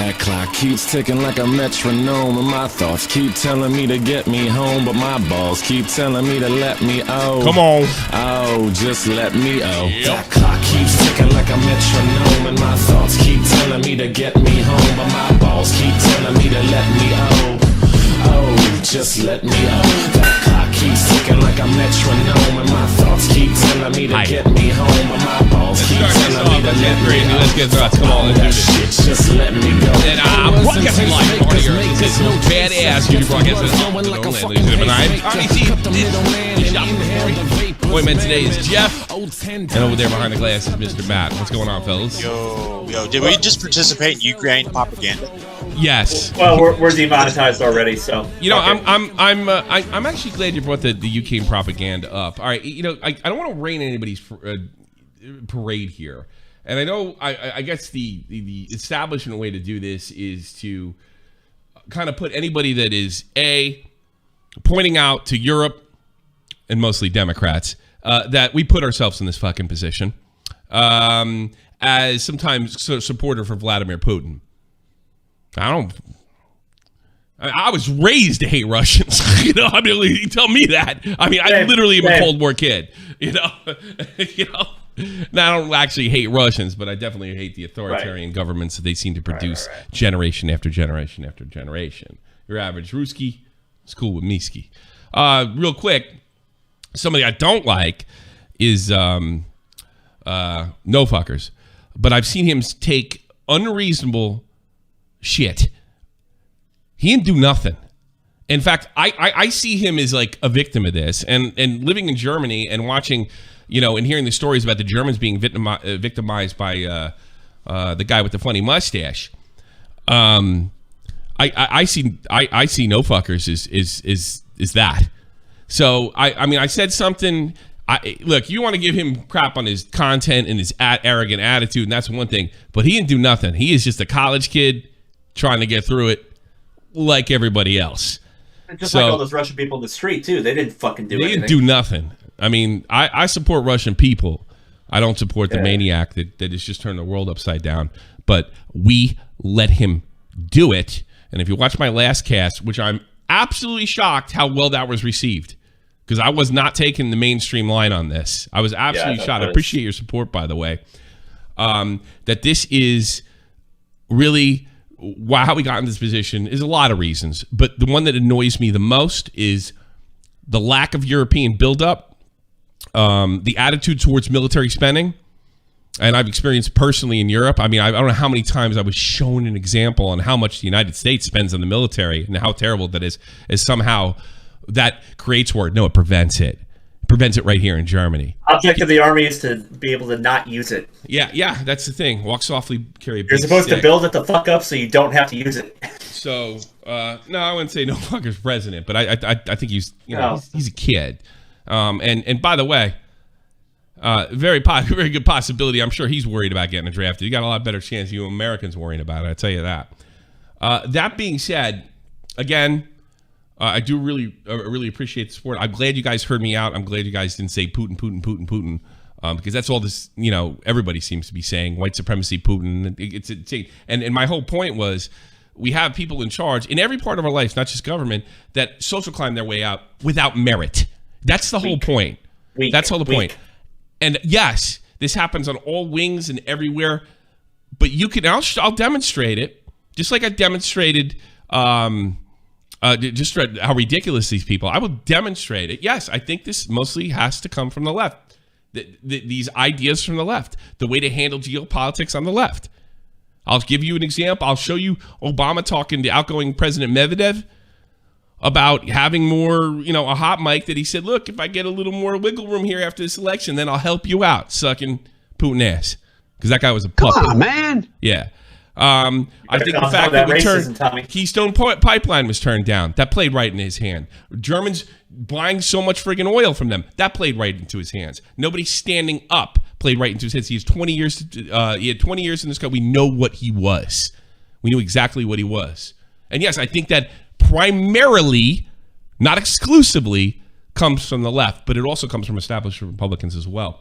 That clock keeps ticking like a metronome, and my thoughts keep telling me to get me home, but my balls keep telling me to let me Come on. Oh, just let me That clock keeps ticking like a metronome, and my thoughts keep telling me to get me home, but my balls keep telling me to let me Oh, just let me That clock keeps ticking like a metronome, and my thoughts keep telling me to get me home, but my balls keep telling me to let me Let's get thoughts. Come on, let's do this. Just let me go. And I'm broadcasting live from one of your badass YouTube broadcasts. Boy, man, today is Jeff, and over there behind the glass is Mr. Matt. What's going on, fellas? Yo, did we just participate in Ukraine propaganda? Yes. Well, we're demonetized already, so you know, I'm actually glad you brought the UK propaganda up. All right, you know, I don't want to rain anybody's parade here, and I know I guess the establishment way to do this is to kind of put anybody that is pointing out to Europe and mostly Democrats that we put ourselves in this fucking position as sometimes supporter for Vladimir Putin. I was raised to hate Russians. You know, I mean, you tell me that. I mean, I literally am a Cold War kid. You know, Now, I don't actually hate Russians, but I definitely hate the authoritarian governments that they seem to produce generation after generation after generation. Your average Ruski is cool with Miski. Real quick, somebody I don't like is No Fuckers, but I've seen him take unreasonable shit. He didn't do nothing. In fact, I see him as like a victim of this, and living in Germany and watching, you know, and hearing the stories about the Germans being victimized by the guy with the funny mustache. I see No Fuckers is that. So I mean, I said something. Look, you want to give him crap on his content and his arrogant attitude, and that's one thing. But he didn't do nothing. He is just a college kid trying to get through it like everybody else. Just like all those Russian people in the street, too. They didn't fucking do anything. They didn't do nothing. I mean, I support Russian people. I don't support the maniac that has just turned the world upside down. But we let him do it. And if you watch my last cast, which I'm absolutely shocked how well that was received, because I was not taking the mainstream line on this. I was absolutely shocked. I appreciate your support, by the way. That this is really how we got in this position is a lot of reasons. But the one that annoys me the most is the lack of European buildup, the attitude towards military spending. And I've experienced personally in Europe. I mean, I don't know how many times I was shown an example on how much the United States spends on the military and how terrible that is somehow that creates war. No, it prevents it. It prevents it right here in Germany. Object of the army is to be able to not use it. Yeah, that's the thing. Walk softly, carry a big You're supposed stick. To build it the fuck up so you don't have to use it. So, no, I wouldn't say No Fuckers president, but I think he's a kid. And by the way, very good possibility. I'm sure he's worried about getting drafted. You got a lot better chance you Americans worrying about it. I tell you that. That being said, again, I do really appreciate the support. I'm glad you guys heard me out. I'm glad you guys didn't say Putin, because that's all this, you know, everybody seems to be saying, white supremacy, Putin. It's insane. And my whole point was, we have people in charge in every part of our life, not just government, that social climb their way out without merit. That's the whole point. That's all the point. And yes, this happens on all wings and everywhere, but you can. I'll demonstrate it, just like I demonstrated. Just how ridiculous these people. I will demonstrate it. Yes, I think this mostly has to come from the left. These ideas from the left, the way to handle geopolitics on the left. I'll give you an example. I'll show you Obama talking to outgoing President Medvedev about having more, you know, a hot mic that he said, look, if I get a little more wiggle room here after this election, then I'll help you out, sucking Putin ass. Because that guy was a puppet. Come on, man. Yeah. I think the fact that we turned Keystone Pipeline was turned down. That played right in his hand. Germans buying so much friggin' oil from them. That played right into his hands. Nobody standing up played right into his hands. He has 20 years. He had 20 years in this country. We know what he was. We knew exactly what he was. And yes, I think that primarily, not exclusively, comes from the left, but it also comes from established Republicans as well.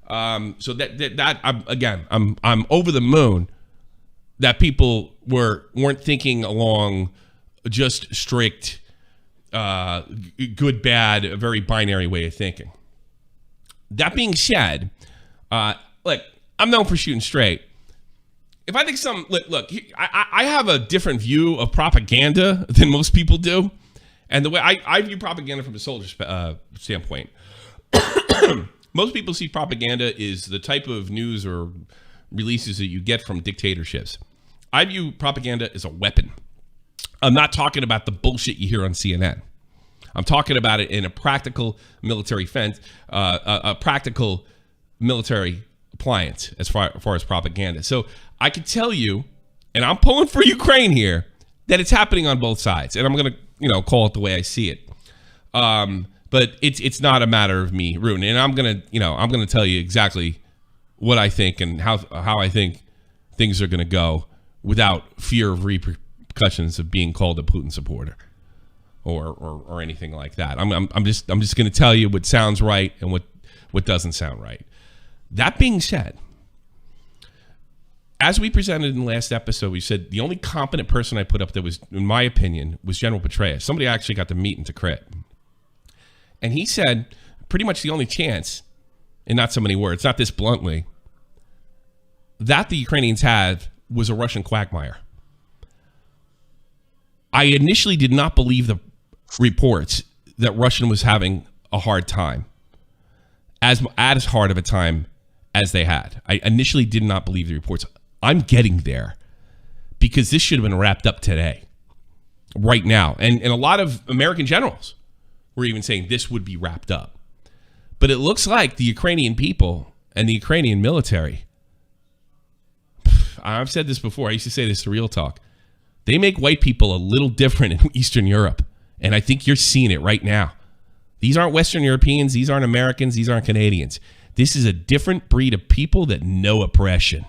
So that I'm over the moon that people weren't thinking along just strict good, bad, a very binary way of thinking. That being said, look, I'm known for shooting straight. If I think look, I have a different view of propaganda than most people do. And the way I view propaganda from a soldier standpoint, most people see propaganda is the type of news or releases that you get from dictatorships. I view propaganda as a weapon. I'm not talking about the bullshit you hear on CNN. I'm talking about it in a practical military fence, a practical military appliance as far as propaganda. So I can tell you, and I'm pulling for Ukraine here, that it's happening on both sides, and I'm gonna call it the way I see it. But it's not a matter of me rooting, and I'm gonna tell you exactly what I think and how I think things are gonna go without fear of repercussions of being called a Putin supporter or anything like that. I'm just gonna tell you what sounds right and what doesn't sound right. That being said, as we presented in the last episode, we said the only competent person I put up that was, in my opinion, was General Petraeus. Somebody I actually got to meet in Tikrit. And he said pretty much the only chance, in not so many words, not this bluntly, that the Ukrainians had was a Russian quagmire. I initially did not believe the reports that Russia was having a hard time, as hard of a time as they had. I initially did not believe the reports. I'm getting there because this should have been wrapped up today, right now. And a lot of American generals were even saying this would be wrapped up. But it looks like the Ukrainian people and the Ukrainian military, I've said this before, I used to say this to Real-talk, they make white people a little different in Eastern Europe. And I think you're seeing it right now. These aren't Western Europeans. These aren't Americans. These aren't Canadians. This is a different breed of people that know oppression.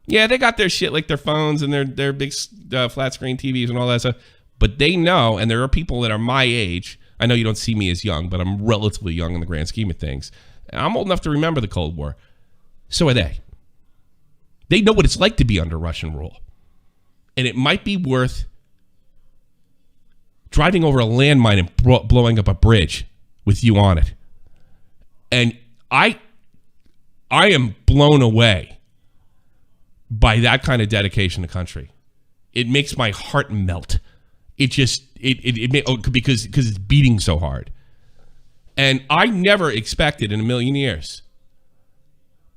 Yeah, they got their shit like their phones and their big flat screen TVs and all that stuff. But they know, and there are people that are my age. I know you don't see me as young, but I'm relatively young in the grand scheme of things. And I'm old enough to remember the Cold War. So are they. They know what it's like to be under Russian rule. And it might be worth driving over a landmine and blowing up a bridge with you on it. And I am blown away by that kind of dedication to country. It makes my heart melt. Because it's beating so hard. And I never expected in a million years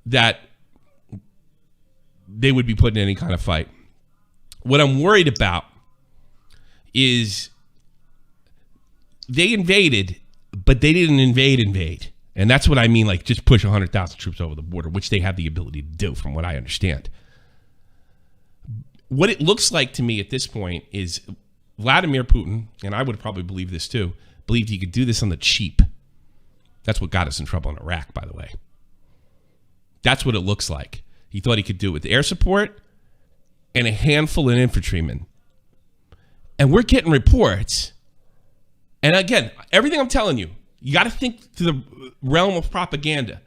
that they would be put in any kind of fight. What I'm worried about is they invaded, but they didn't invade. And that's what I mean, like just push 100,000 troops over the border, which they have the ability to do from what I understand. What it looks like to me at this point is Vladimir Putin, and I would probably believe this too, believed he could do this on the cheap. That's what got us in trouble in Iraq, by the way. That's what it looks like. He thought he could do it with air support and a handful of infantrymen. And we're getting reports. And again, everything I'm telling you, you got to think to the realm of propaganda.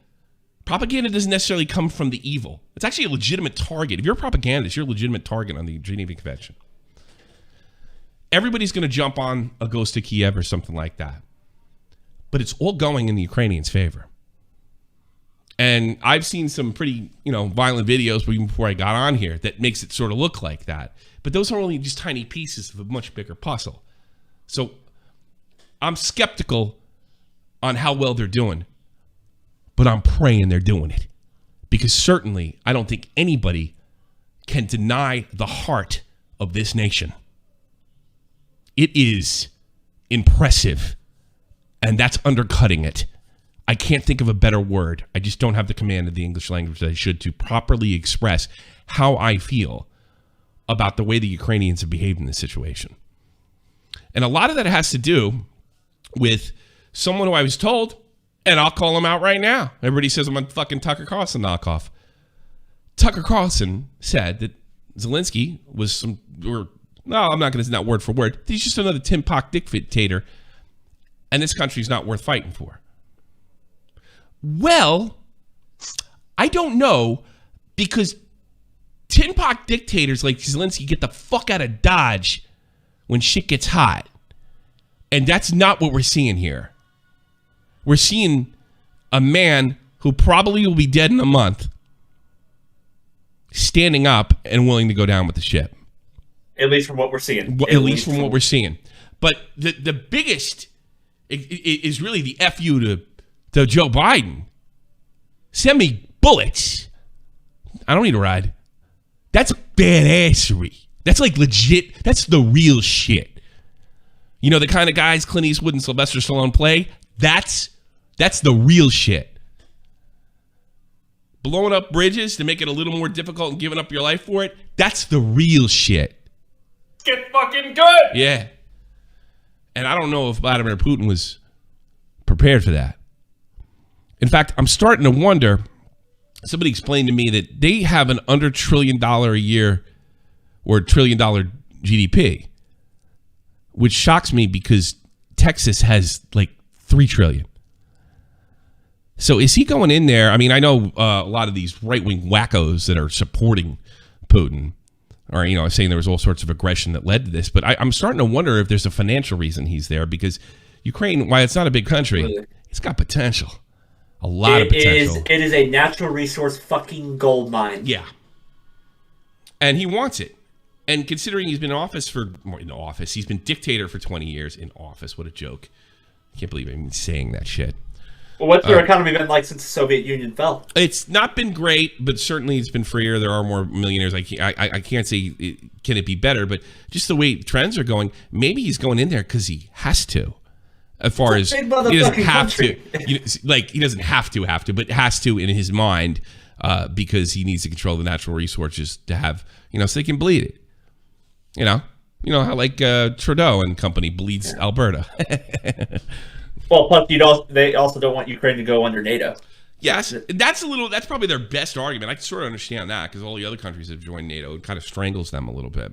Propaganda doesn't necessarily come from the evil. It's actually a legitimate target. If you're a propagandist, you're a legitimate target on the Geneva Convention. Everybody's going to jump on a Ghost of Kiev or something like that. But it's all going in the Ukrainians' favor. And I've seen some pretty, violent videos even before I got on here that makes it sort of look like that. But those are only just tiny pieces of a much bigger puzzle. So I'm skeptical on how well they're doing. But I'm praying they're doing it. Because certainly I don't think anybody can deny the heart of this nation. It is impressive. And that's undercutting it. I can't think of a better word. I just don't have the command of the English language that I should to properly express how I feel about the way the Ukrainians have behaved in this situation. And a lot of that has to do with someone who I was told, and I'll call him out right now. Everybody says I'm a fucking Tucker Carlson knockoff. Tucker Carlson said that Zelinsky was I'm not going to say that word for word. He's just another Tim Pock dictator, and this country's not worth fighting for. Well, I don't know, because tin pot dictators like Zelinsky get the fuck out of Dodge when shit gets hot. And that's not what we're seeing here. We're seeing a man who probably will be dead in a month standing up and willing to go down with the ship. At least from what we're seeing. At least from what we're seeing. But the biggest is really the FU to Joe Biden. Send me bullets. I don't need a ride. That's badassery. That's like legit. That's the real shit. You know, the kind of guys Clint Eastwood and Sylvester Stallone play? That's the real shit. Blowing up bridges to make it a little more difficult and giving up your life for it? That's the real shit. Get fucking good! Yeah. And I don't know if Vladimir Putin was prepared for that. In fact, I'm starting to wonder, somebody explained to me that they have an under $1 trillion a year or $1 trillion GDP, which shocks me because Texas has like $3 trillion. So is he going in there? I mean, I know a lot of these right-wing wackos that are supporting Putin are, you know, saying there was all sorts of aggression that led to this, but I'm starting to wonder if there's a financial reason he's there, because Ukraine, while it's not a big country, it's got potential. A lot of potential. It is a natural resource fucking gold mine. Yeah. And he wants it. And considering he's been he's been dictator for 20 years in office. What a joke. I can't believe I'm saying that shit. Well, what's their economy been like since the Soviet Union fell? It's not been great, but certainly it's been freer. There are more millionaires. I can't say can it be better, but just the way trends are going, maybe he's going in there because he has to. As far as he doesn't have to, he doesn't have to, but has to in his mind, because he needs to control the natural resources to have, so they can bleed it. You know how like Trudeau and company bleeds Alberta. Well, plus they also don't want Ukraine to go under NATO. Yes, that's probably their best argument. I can sort of understand that because all the other countries have joined NATO. It kind of strangles them a little bit.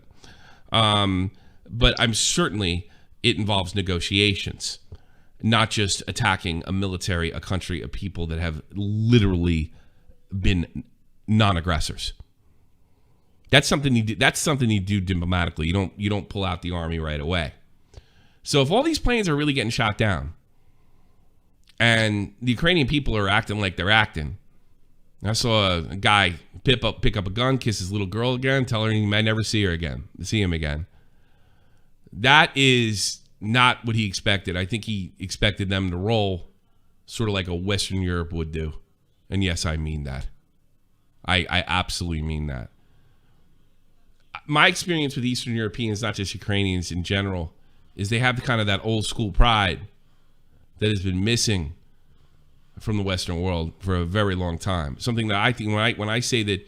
But I'm certainly it involves negotiations, not just attacking a country, a people that have literally been non-aggressors. That's something you do. That's something you do diplomatically. You don't pull out the army right away. So if all these planes are really getting shot down, and the Ukrainian people are acting like they're acting, I saw a guy pick up a gun, kiss his little girl again, tell her he might never see him again. That is not what he expected. I think he expected them to roll sort of like a Western Europe would do. And yes, I mean that. I absolutely mean that. My experience with Eastern Europeans, not just Ukrainians in general, is they have kind of that old school pride that has been missing from the Western world for a very long time. Something that I think when I say that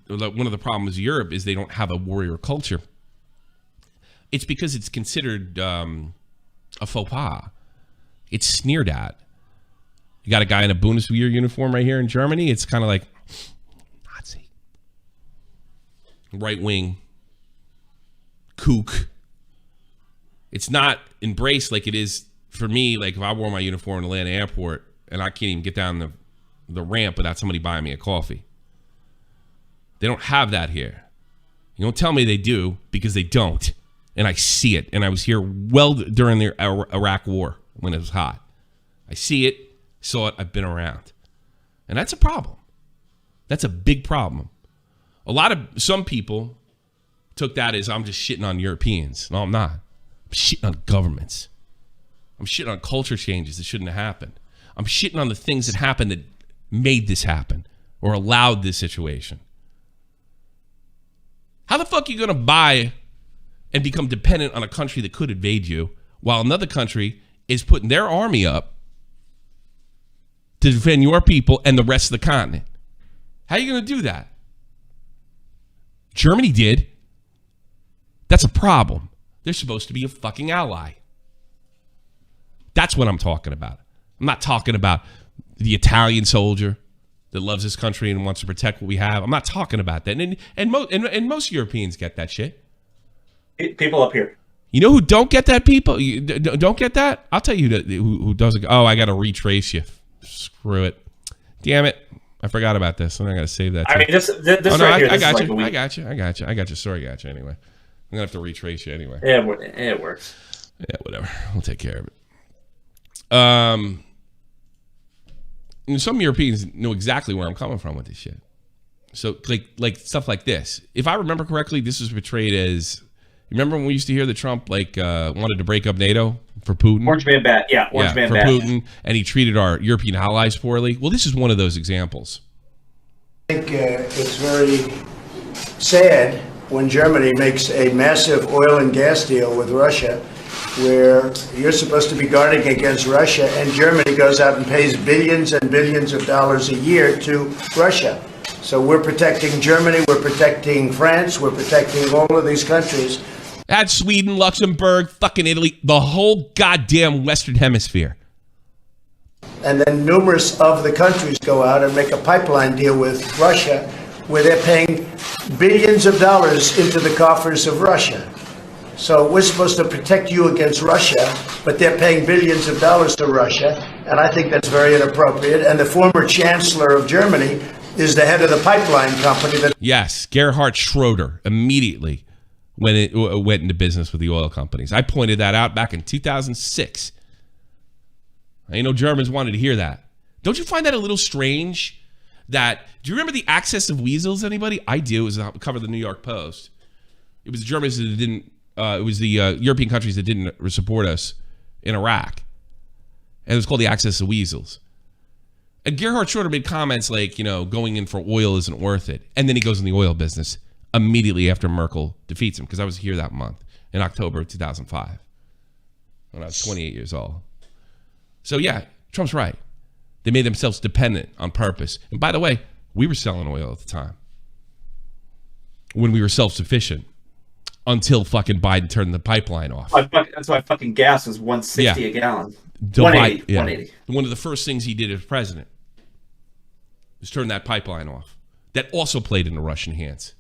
one of the problems with Europe is they don't have a warrior culture. It's because it's considered a faux pas. It's sneered at. You got a guy in a Bundeswehr uniform right here in Germany. It's kind of like Nazi, right wing, kook. It's not embraced like it is for me. Like if I wore my uniform in Atlanta airport and I can't even get down the ramp without somebody buying me a coffee. They don't have that here. You don't tell me they do, because they don't. And I see it. And I was here well during the Iraq war when it was hot. I see it, saw it, I've been around. And that's a problem. That's a big problem. Some people took that as I'm just shitting on Europeans. No, I'm not. I'm shitting on governments. I'm shitting on culture changes that shouldn't have happened. I'm shitting on the things that happened that made this happen or allowed this situation. How the fuck are you going to buy and become dependent on a country that could invade you while another country is putting their army up to defend your people and the rest of the continent? How are you going to do that? Germany did. That's a problem. They're supposed to be a fucking ally. That's what I'm talking about. I'm not talking about the Italian soldier that loves his country and wants to protect what we have. I'm not talking about that. And most Europeans get that shit. People up here. You know who don't get that, people? Don't get that? I'll tell you who doesn't. Oh, I got to retrace you. Screw it. Damn it. I forgot about this. I'm not gonna save that. I mean, this right here. I got you. I got you. Sorry, got you anyway. I'm gonna have to retrace you anyway. Yeah, it works. Yeah, whatever. We'll take care of it. And some Europeans know exactly where I'm coming from with this shit. So like stuff like this. If I remember correctly, this was portrayed as. Remember when we used to hear that Trump wanted to break up NATO for Putin? Orange Man Bat, yeah, Orange Man for Bat. Putin, and he treated our European allies poorly. Well, this is one of those examples. I think it's very sad when Germany makes a massive oil and gas deal with Russia, where you're supposed to be guarding against Russia, and Germany goes out and pays billions and billions of dollars a year to Russia. So we're protecting Germany, we're protecting France, we're protecting all of these countries. That's Sweden, Luxembourg, fucking Italy, the whole goddamn Western Hemisphere. And then numerous of the countries go out and make a pipeline deal with Russia, where they're paying billions of dollars into the coffers of Russia. So we're supposed to protect you against Russia, but they're paying billions of dollars to Russia, and I think that's very inappropriate. And the former chancellor of Germany is the head of the pipeline company. Yes, Gerhard Schroeder immediately went into business with the oil companies. I pointed that out back in 2006. I know Germans wanted to hear that. Don't you find that a little strange? Do you remember the Axis of Weasels, anybody? I do. It was the cover of the New York Post. It was the Germans that didn't, it was the European countries that didn't support us in Iraq. And it was called the Axis of Weasels. And Gerhard Schroeder made comments like, going in for oil isn't worth it. And then he goes in the oil business immediately after Merkel defeats him, because I was here that month in October of 2005 when I was 28 years old. So yeah, Trump's right. They made themselves dependent on purpose. And by the way, we were selling oil at the time when we were self-sufficient until fucking Biden turned the pipeline off. That's why fucking gas was $1.60 a gallon. 180. One of the first things he did as president was turn that pipeline off. That also played into Russian hands.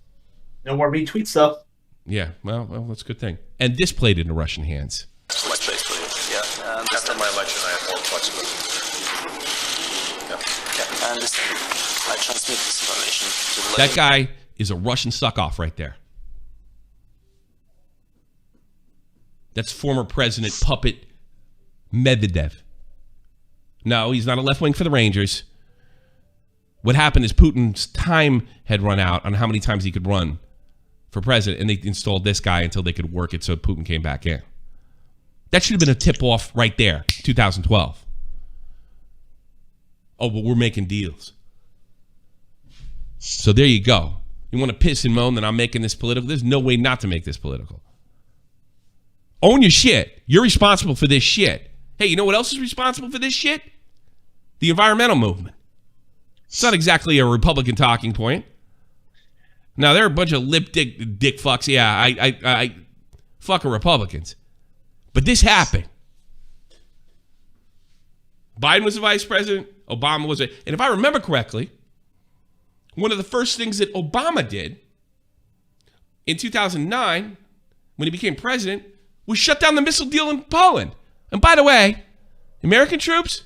No more retweets, though. Yeah, well, that's a good thing. And this played into Russian hands. Yeah, after my election, I have more flexibility. Yeah, I understand. I transmit this information to that guy is a Russian suck-off right there. That's former President Puppet Medvedev. No, he's not a left wing for the Rangers. What happened is Putin's time had run out on how many times he could run for president, and they installed this guy until they could work it so Putin came back in. That should have been a tip-off right there, 2012. Oh, but we're making deals. So there you go. You want to piss and moan that I'm making this political? There's no way not to make this political. Own your shit. You're responsible for this shit. Hey, you know what else is responsible for this shit? The environmental movement. It's not exactly a Republican talking point. Now, they're a bunch of lip dick fucks. Yeah, I fucking Republicans. But this happened. Biden was the vice president. Obama was and if I remember correctly, one of the first things that Obama did in 2009, when he became president, was shut down the missile deal in Poland. And by the way, American troops,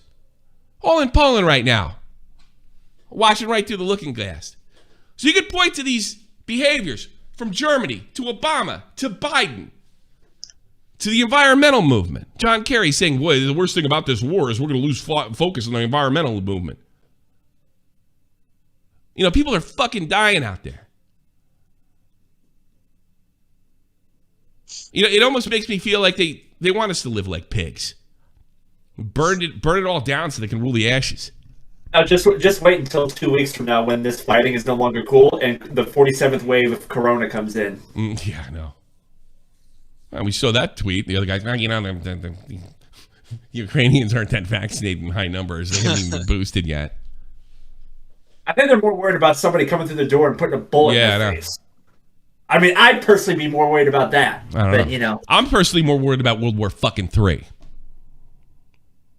all in Poland right now, watching right through the looking glass. So you could point to these behaviors from Germany to Obama to Biden to the environmental movement. John Kerry saying, boy, the worst thing about this war is we're going to lose focus on the environmental movement. People are fucking dying out there. It almost makes me feel like they want us to live like pigs. Burn it all down so they can rule the ashes. Now, just wait until 2 weeks from now when this fighting is no longer cool and the 47th wave of Corona comes in. Yeah, I know. Well, we saw that tweet. The other guy, the Ukrainians aren't that vaccinated in high numbers. They haven't even been boosted yet. I think they're more worried about somebody coming through the door and putting a bullet in their face. I mean, I'd personally be more worried about that. I don't know. I'm personally more worried about World War fucking III.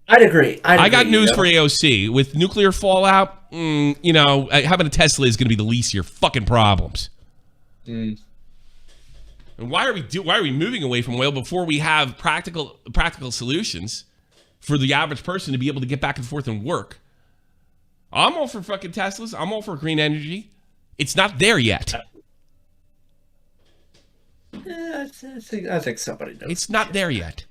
I'd agree. I got news for AOC. With nuclear fallout, having a Tesla is going to be the least of your fucking problems. And why are we moving away from oil before we have practical solutions for the average person to be able to get back and forth and work? I'm all for fucking Teslas. I'm all for green energy. It's not there yet. Yeah, I think somebody knows. It's not there yet.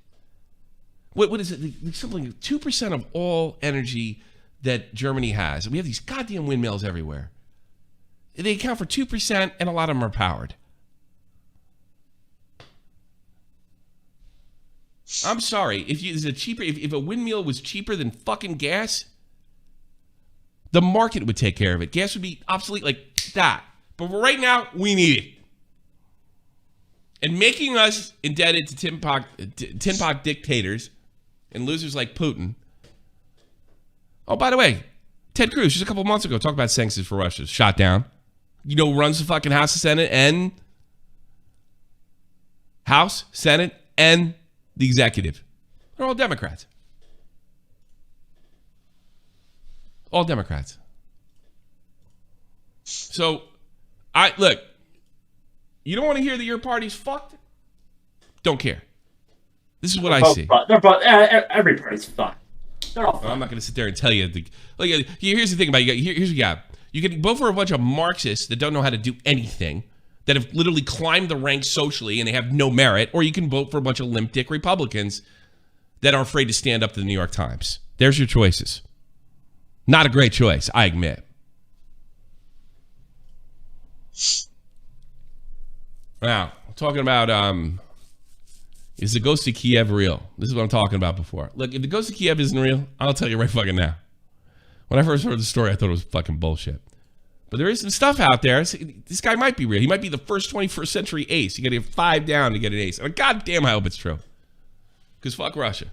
What is it? Something like 2% of all energy that Germany has. We have these goddamn windmills everywhere. They account for 2%, and a lot of them are powered. I'm sorry. If a windmill was cheaper than fucking gas, the market would take care of it. Gas would be obsolete like that. But for right now, we need it. And making us indebted to tin pot dictators and losers like Putin. Oh, by the way, Ted Cruz, just a couple months ago, talked about sanctions for Russia. Shot down. You know who runs the fucking House, Senate, and the executive. They're all Democrats. All Democrats. So, look, you don't want to hear that your party's fucked? Don't care. This is what I see. Every party's fucked. They're all fucked. I'm not going to sit there and tell you. Here's the thing about you. Here's what you got. You can vote for a bunch of Marxists that don't know how to do anything, that have literally climbed the ranks socially and they have no merit, or you can vote for a bunch of limp dick Republicans that are afraid to stand up to the New York Times. There's your choices. Not a great choice, I admit. Now, I'm talking about, is the Ghost of Kiev real? This is what I'm talking about before. Look, if the Ghost of Kiev isn't real, I'll tell you right fucking now. When I first heard the story, I thought it was fucking bullshit. But there is some stuff out there. This guy might be real. He might be the first 21st century ace. You got to get 5 down to get an ace. I mean, God damn, I hope it's true. Because fuck Russia.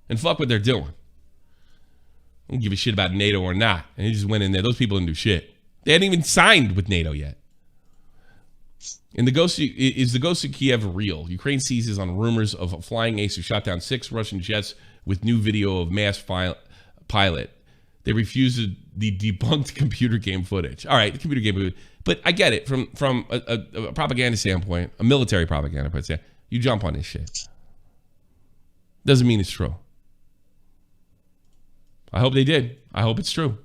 And fuck what they're doing. I don't give a shit about NATO or not. And he just went in there. Those people didn't do shit. They hadn't even signed with NATO yet. And is the Ghost of Kiev real? Ukraine seizes on rumors of a flying ace who shot down 6 Russian jets with new video of mass pilot. They refused the debunked computer game footage. All right, the computer game footage. But I get it from a propaganda standpoint, a military propaganda point. You jump on this shit. Doesn't mean it's true. I hope they did. I hope it's true.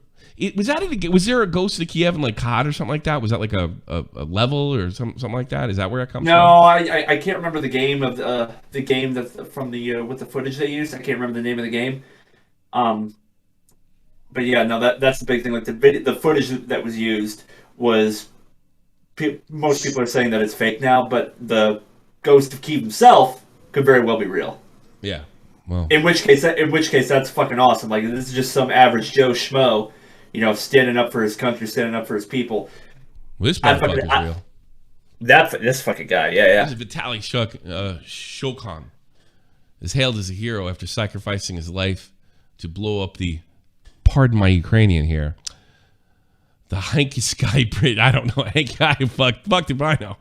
Was there a Ghost of Kiev in like COD or something like that? Was that like a level or something like that? Is that where it comes from? No, I can't remember the game of the game that's from the with the footage they used. I can't remember the name of the game. But yeah, no, that's the big thing. Like the footage that was used was most people are saying that it's fake now, but the Ghost of Kiev himself could very well be real. Yeah. Well. In which case, that's fucking awesome. Like this is just some average Joe Schmo, standing up for his country, standing up for his people. Well, this motherfucker is real. This fucking guy, yeah. This is Vitaly Shokan is hailed as a hero after sacrificing his life to blow up the, pardon my Ukrainian here, the Hanky Sky Bridge. I don't know. Fuck if I know.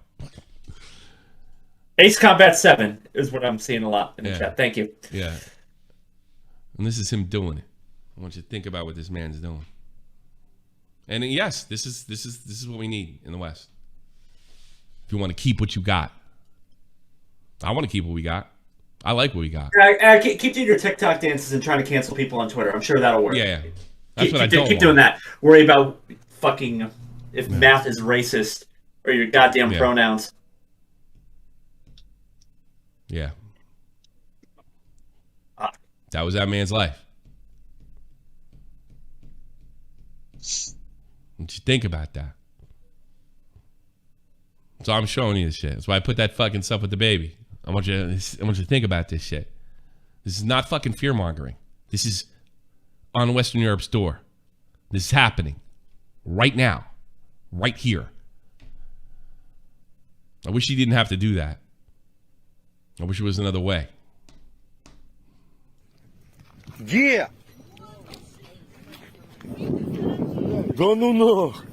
Ace Combat 7 is what I'm seeing a lot in the chat. Thank you. Yeah. And this is him doing it. I want you to think about what this man's doing. And yes, this is what we need in the West. If you want to keep what you got. I want to keep what we got. I like what we got. Keep doing your TikTok dances and trying to cancel people on Twitter. I'm sure that'll work. Yeah. That's what I don't keep doing that. Worry about fucking if math is racist or your goddamn pronouns. Yeah. That was that man's life. What you think about that? So I'm showing you this shit. That's why I put that fucking stuff with the baby. I want you to think about this shit. This is not fucking fear mongering. This is on Western Europe's door. This is happening right now, right here. I wish he didn't have to do that. I wish it was another way. Yeah. Да ну нах.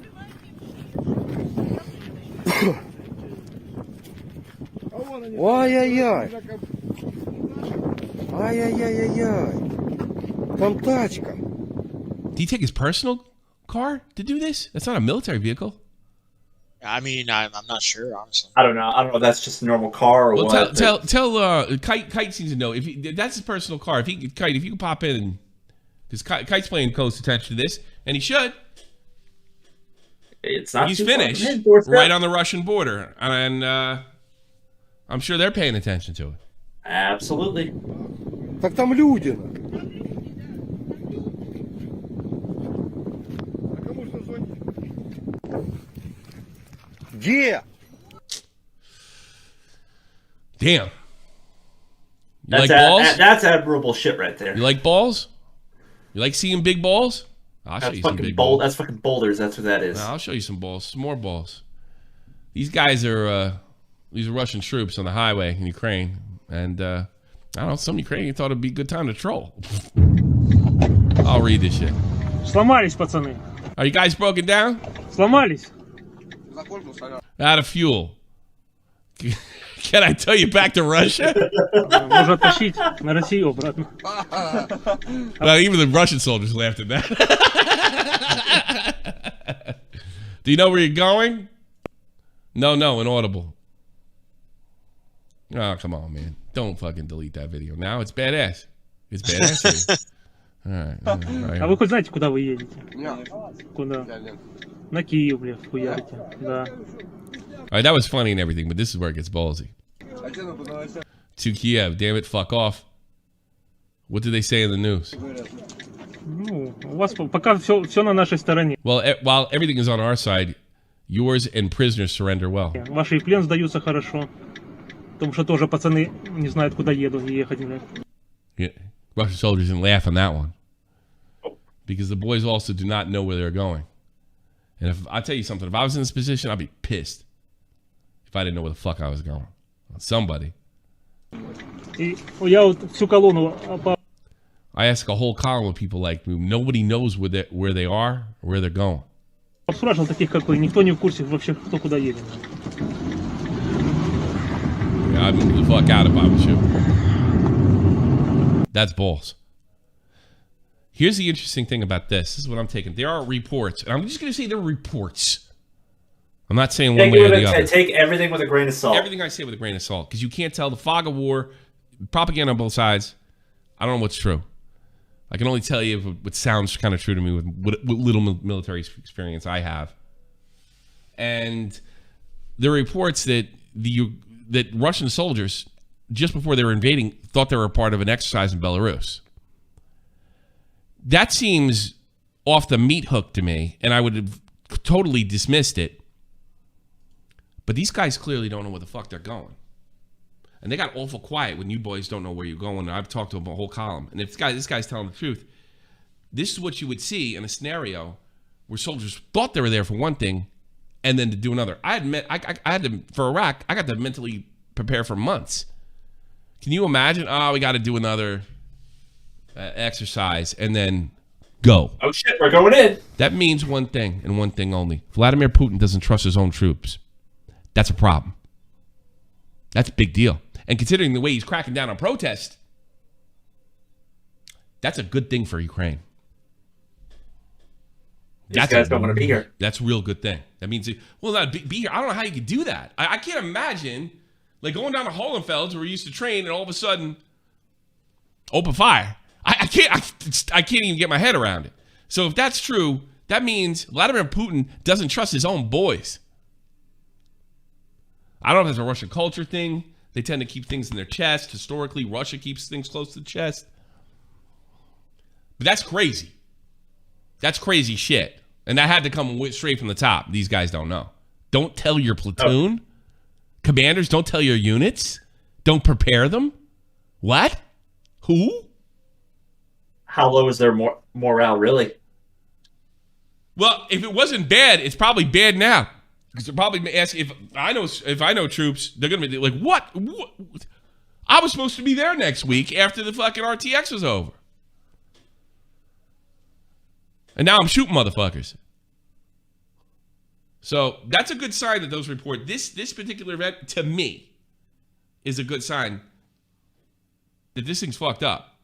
Ай-яй-яй. Ай-яй-яй-яй-яй. Там тачка. Did he take his personal car to do this? That's not a military vehicle. I mean, I'm not sure, honestly. I don't know if that's just a normal car or what. Tell Kite seems to know if that's his personal car. If you can pop in and Because Kite's paying close attention to this, and he should. It's not. He's too finished far. right on the Russian border, and I'm sure they're paying attention to it. Absolutely. Так там люди. А кому же звонить? Где? Damn. You That's like balls? That's admirable shit right there. You like balls? You like seeing big balls? I'll show That's you some fucking big balls. That's fucking boulders. That's what that is. I'll show you some balls. Some more balls. These guys are these are Russian troops on the highway in Ukraine, and I don't know. Some Ukrainians thought it'd be a good time to troll. I'll read this shit. Сломались, пацаны. Are you guys broken down? Сломались. Out of fuel. Can I tell you back to Russia? Можно оттащить на Россию обратно. Well, even the Russian soldiers laughed at that. Do you know where you're going? No, inaudible. Oh, come on, man. Don't fucking delete that video now. It's badass. It's badass. All right. А вы хоть знаете, куда вы едете? Куда? На Киев, бля, хуярите. Да. All right, that was funny and everything, but this is where it gets ballsy. To Kiev, damn it, fuck off. What did they say in the news? Ну, у вас пока все на нашей стороне. Well, while everything is on our side, yours and prisoners surrender well. Ваши и плен сдаются хорошо. Потому что тоже пацаны не знают, куда ехать, бля. Yeah. Russian soldiers didn't laugh on that one. Because the boys also do not know where they're going. And if I'll tell you something, if I was in this position, I'd be pissed if I didn't know where the fuck I was going. Somebody. И я вот всю колонну I ask a whole column of people like me. Nobody knows where they are or where they're going. спрашивал таких, как вы. Никто не в курсе вообще, кто куда едет. Yeah, I'd move the fuck out if I was you. That's balls. Here's the interesting thing about this. This is what I'm taking. There are reports, and I'm just going to say there are reports. I'm not saying one way or the other. Take everything with a grain of salt. Everything I say with a grain of salt, because you can't tell the fog of war, propaganda on both sides. I don't know what's true. I can only tell you what sounds kind of true to me with what little military experience I have. And there are reports that that Russian soldiers, just before they were invading, thought they were a part of an exercise in Belarus. That seems off the meat hook to me, and I would have totally dismissed it. But these guys clearly don't know where the fuck they're going. And they got awful quiet when you boys don't know where you're going. I've talked to them a whole column. And if this guy's telling the truth, this is what you would see in a scenario where soldiers thought they were there for one thing and then to do another. I had to, for Iraq, I got to mentally prepare for months. Can you imagine? Oh, we got to do another exercise and then go. Oh, shit, we're going in. That means one thing and one thing only. Vladimir Putin doesn't trust his own troops. That's a problem. That's a big deal. And considering the way he's cracking down on protest, that's a good thing for Ukraine. These guys don't want to be here. That's a real good thing. That means, well, not be here. I don't know how you could do that. I can't imagine, like, going down to Hohenfels where we used to train and all of a sudden, open fire. I can't even get my head around it. So if that's true, that means Vladimir Putin doesn't trust his own boys. I don't know if it's a Russian culture thing. They tend to keep things in their chest. Historically, Russia keeps things close to the chest. But that's crazy. That's crazy shit. And that had to come straight from the top. These guys don't know. Don't tell your platoon. Commanders, don't tell your units. Don't prepare them. What? Who? How low is their morale, really? Well, if it wasn't bad, it's probably bad now. Because they're probably asking if I know troops, they're gonna be like, what? I was supposed to be there next week after the fucking RTX was over, and now I'm shooting motherfuckers. So that's a good sign that those report this particular event to me is a good sign that this thing's fucked up.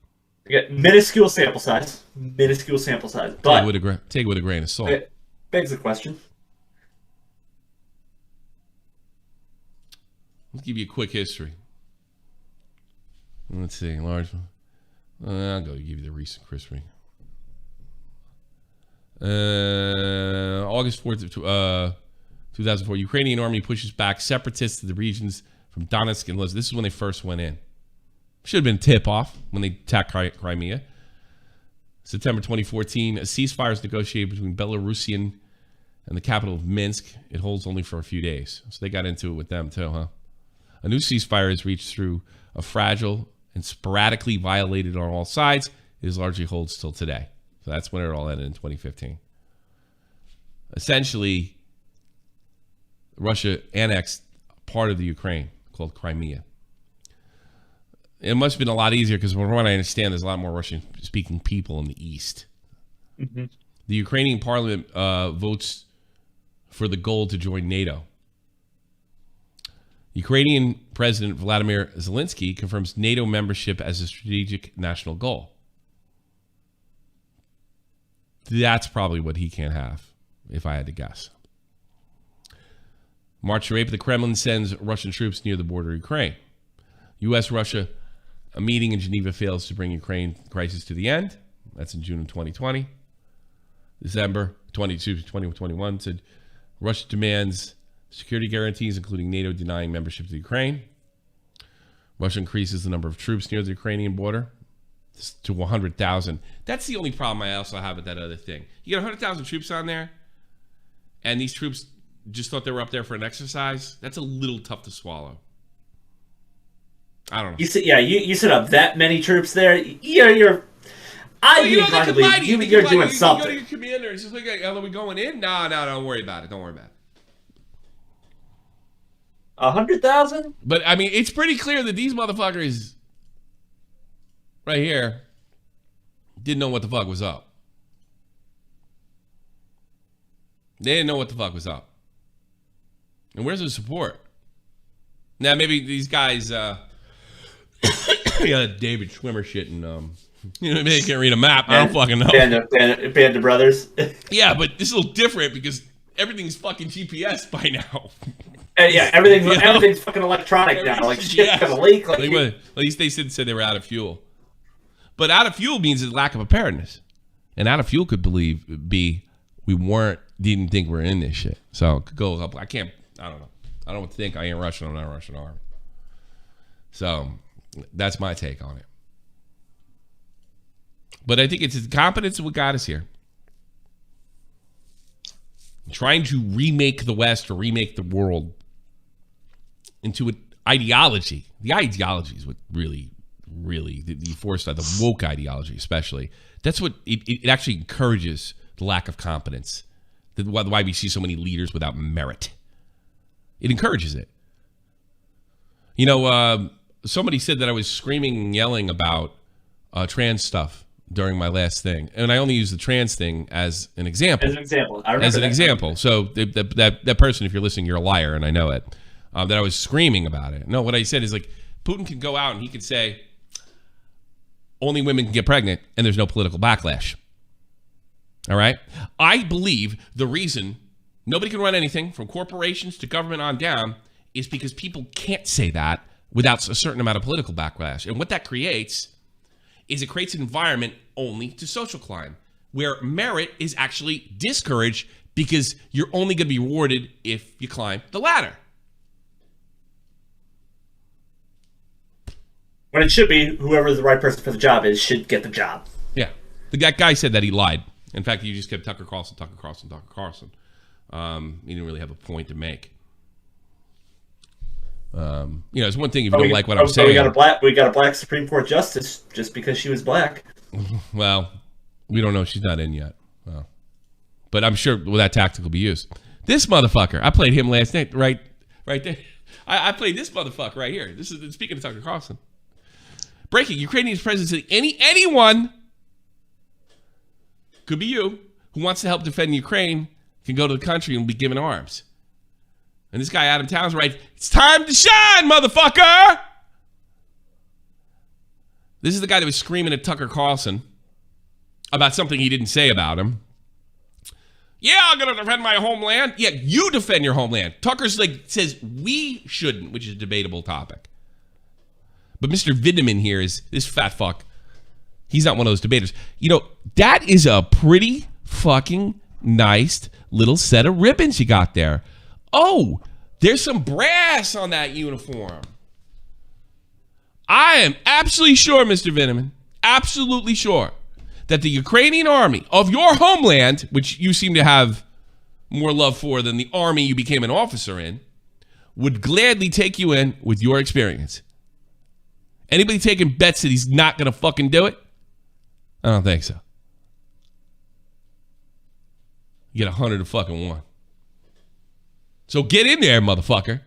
Minuscule sample size. Minuscule sample size. But take it with a grain of salt. It begs the question. Let's give you a quick history. Let's see, large one. I'll go give you the recent history. August 4th, 2004, Ukrainian army pushes back separatists to the regions from Donetsk and Luhansk. This is when they first went in. Should have been tip-off when they attacked Crimea. September 2014, a ceasefire is negotiated between Belarusian and the capital of Minsk. It holds only for a few days. So they got into it with them too, huh? A new ceasefire is reached through a fragile and sporadically violated on all sides. It is largely holds till today. So that's when it all ended in 2015. Essentially, Russia annexed part of the Ukraine called Crimea. It must have been a lot easier because from what I understand, there's a lot more Russian-speaking people in the east. Mm-hmm. The Ukrainian parliament votes for the goal to join NATO. Ukrainian President Vladimir Zelinsky confirms NATO membership as a strategic national goal. That's probably what he can't have, if I had to guess. March or April, the Kremlin sends Russian troops near the border of Ukraine. U.S.-Russia, a meeting in Geneva fails to bring Ukraine crisis to the end. That's in June of 2020. December 2021 said Russia demands security guarantees, including NATO denying membership to Ukraine. Russia increases the number of troops near the Ukrainian border to 100,000. That's the only problem I also have with that other thing. You get 100,000 troops on there, and these troops just thought they were up there for an exercise. That's a little tough to swallow. I don't know. You set up that many troops there. You're doing something. You go to your commander. It's just like, are we going in? No, don't worry about it. Don't worry about it. 100,000? But I mean, it's pretty clear that these motherfuckers right here didn't know what the fuck was up. They didn't know what the fuck was up. And where's the support? Now maybe these guys, David Schwimmer shit and they can't read a map. I don't fucking know. Band of brothers. Yeah, but this is a little different because everything's fucking GPS by now. Everything's fucking electronic now. Like shit's gonna leak. At least they said they were out of fuel. But out of fuel means a lack of preparedness. And out of fuel could be we didn't think we were in this shit. So it could go up. I don't know. I don't think I ain't Russian. I'm not a Russian army. So that's my take on it. But I think it's the competence of what got us here. Trying to remake the West or remake the world into an ideology. The ideology is what really, the forced side, the woke ideology especially. That's what it actually encourages the lack of competence. Why we see so many leaders without merit. It encourages it. You know, somebody said that I was screaming and yelling about trans stuff during my last thing. And I only use the trans thing as an example. As an example. So that person, if you're listening, you're a liar, and I know it. That I was screaming about it. No, what I said is like, Putin can go out and he could say, only women can get pregnant, and there's no political backlash. All right? I believe the reason nobody can run anything from corporations to government on down is because people can't say that without a certain amount of political backlash. And what that creates is it creates an environment only to social climb, where merit is actually discouraged because you're only going to be rewarded if you climb the ladder. When it should be, whoever the right person for the job is should get the job. Yeah. That guy said that he lied. In fact, he just kept Tucker Carlson. He didn't really have a point to make. It's one thing if you don't like what I'm saying. We got a black Supreme Court justice just because she was black. Well, we don't know. She's not in yet. Well, but I'm sure that tactic will be used. This motherfucker, I played him last night, right there. I played this motherfucker right here. This is speaking of Tucker Carlson. Breaking: Ukrainian president said anyone, could be you, who wants to help defend Ukraine can go to the country and be given arms. And this guy, Adam Towns, writes, it's time to shine, motherfucker! This is the guy that was screaming at Tucker Carlson about something he didn't say about him. Yeah, I'm going to defend my homeland. Yeah, you defend your homeland. Tucker's says we shouldn't, which is a debatable topic. But Mr. Vitamin here is this fat fuck. He's not one of those debaters. You know, that is a pretty fucking nice little set of ribbons you got there. Oh, there's some brass on that uniform. I am absolutely sure, Mr. Vitamin, absolutely sure that the Ukrainian army of your homeland, which you seem to have more love for than the army you became an officer in, would gladly take you in with your experience. Anybody taking bets that he's not going to fucking do it? I don't think so. You get 100 to fucking 1. So get in there, motherfucker.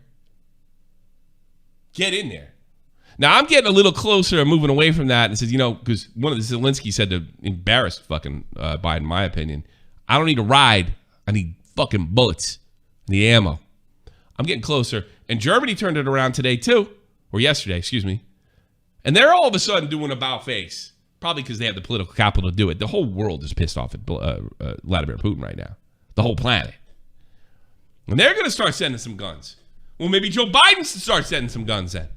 Get in there. Now, I'm getting a little closer and moving away from that and says, because one of the Zelinsky said to embarrass fucking Biden, in my opinion, I don't need a ride. I need fucking bullets. I need ammo. I'm getting closer. And Germany turned it around today, too. Or yesterday, excuse me. And they're all of a sudden doing about face. Probably because they have the political capital to do it. The whole world is pissed off at Vladimir Putin right now. The whole planet. And they're going to start sending some guns. Well, maybe Joe Biden should start sending some guns then.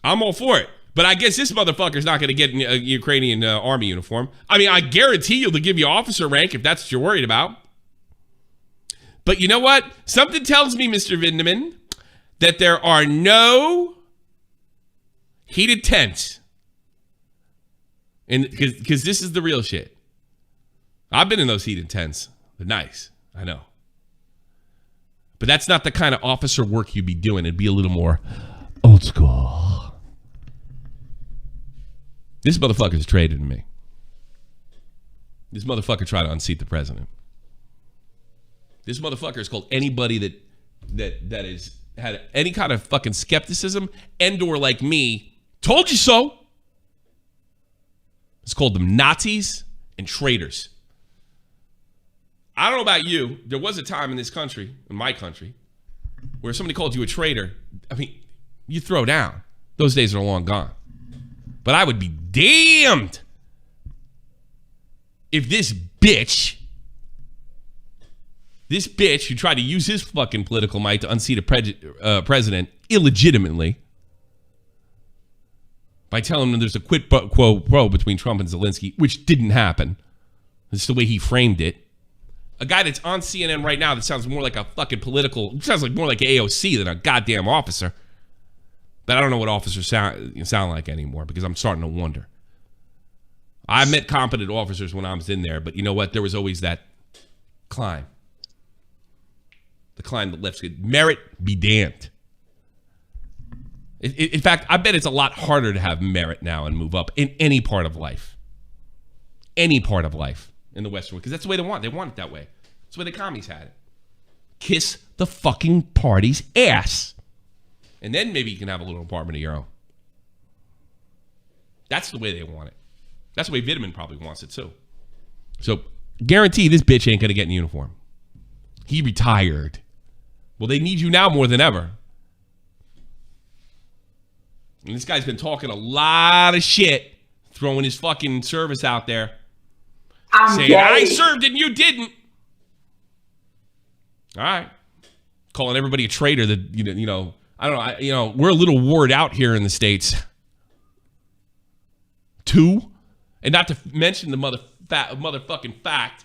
I'm all for it. But I guess this motherfucker's not going to get a Ukrainian army uniform. I mean, I guarantee you'll give you officer rank if that's what you're worried about. But you know what? Something tells me, Mr. Vindeman, that there are no heated tents. And because this is the real shit. I've been in those heated tents. They're nice. I know. But that's not the kind of officer work you'd be doing. It'd be a little more old school. This motherfucker's traded to me. This motherfucker tried to unseat the president. This motherfucker is called anybody that is had any kind of fucking skepticism and or like me, told you so. It's called them Nazis and traitors. I don't know about you. There was a time in this country, in my country, where somebody called you a traitor. I mean, you throw down. Those days are long gone. But I would be damned if this bitch who tried to use his fucking political might to unseat a president illegitimately by telling him there's a quid pro quo between Trump and Zelinsky, which didn't happen. That's the way he framed it. A guy that's on CNN right now that sounds more like a fucking sounds like more like AOC than a goddamn officer. But I don't know what officers sound like anymore because I'm starting to wonder. I met competent officers when I was in there, but you know what? There was always that climb. The climb that left merit be damned. In fact, I bet it's a lot harder to have merit now and move up in any part of life. Any part of life in the Western world. Because that's the way they want it. They want it that way. That's the way the commies had it. Kiss the fucking party's ass. And then maybe you can have a little apartment of your own. That's the way they want it. That's the way Vitamin probably wants it too. So, guarantee this bitch ain't going to get in uniform. He retired. Well, they need you now more than ever. And this guy's been talking a lot of shit, throwing his fucking service out there. Saying, gay. I served and you didn't. All right. Calling everybody a traitor that, you know, I don't know. We're a little word out here in the States. Too. And not to mention the motherfucking fact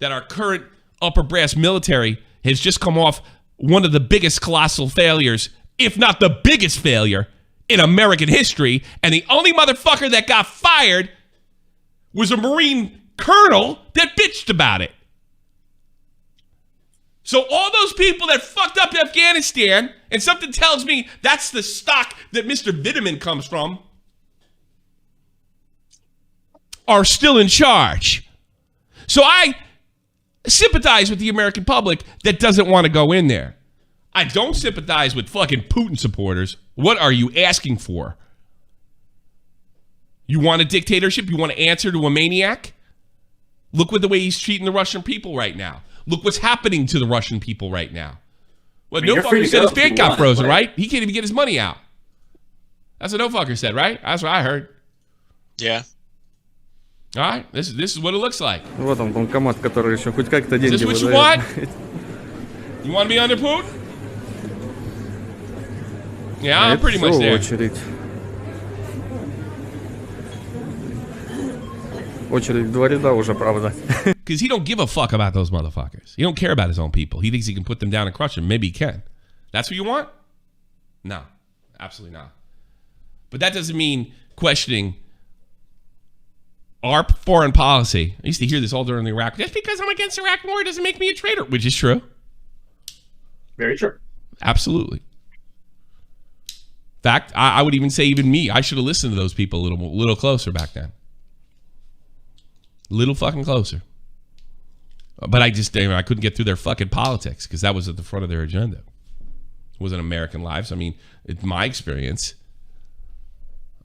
that our current upper brass military has just come off one of the biggest colossal failures, if not the biggest failure in American history. And the only motherfucker that got fired was a Marine colonel that bitched about it. So all those people that fucked up Afghanistan, and something tells me that's the stock that Mr. Vitamin comes from, are still in charge. So I sympathize with the American public that doesn't want to go in there. I don't sympathize with fucking Putin supporters. What are you asking for? You want a dictatorship? You want to answer to a maniac? Look at the way he's treating the Russian people right now. Look what's happening to the Russian people right now. Well, no fucker said his bank got frozen, right? He can't even get his money out. That's what no fucker said, right? That's what I heard. Yeah. All right, this is what it looks like. Вот он, банкомат, который еще хоть как-то деньги Is this what you want? You want to be under Putin? Yeah, I'm pretty much there. Очередь. очередь в 2 ряда уже, правда. Because he don't give a fuck about those motherfuckers. He don't care about his own people. He thinks he can put them down and crush them. Maybe he can. That's what you want? No, absolutely not. But that doesn't mean questioning our foreign policy. I used to hear this all during the Iraq. Just because I'm against Iraq war doesn't make me a traitor, which is true. Very true. Absolutely. In fact, I would even say even me, I should have listened to those people a little closer back then. Little fucking closer. But I couldn't get through their fucking politics because that was at the front of their agenda. It wasn't American lives. I mean, it's my experience.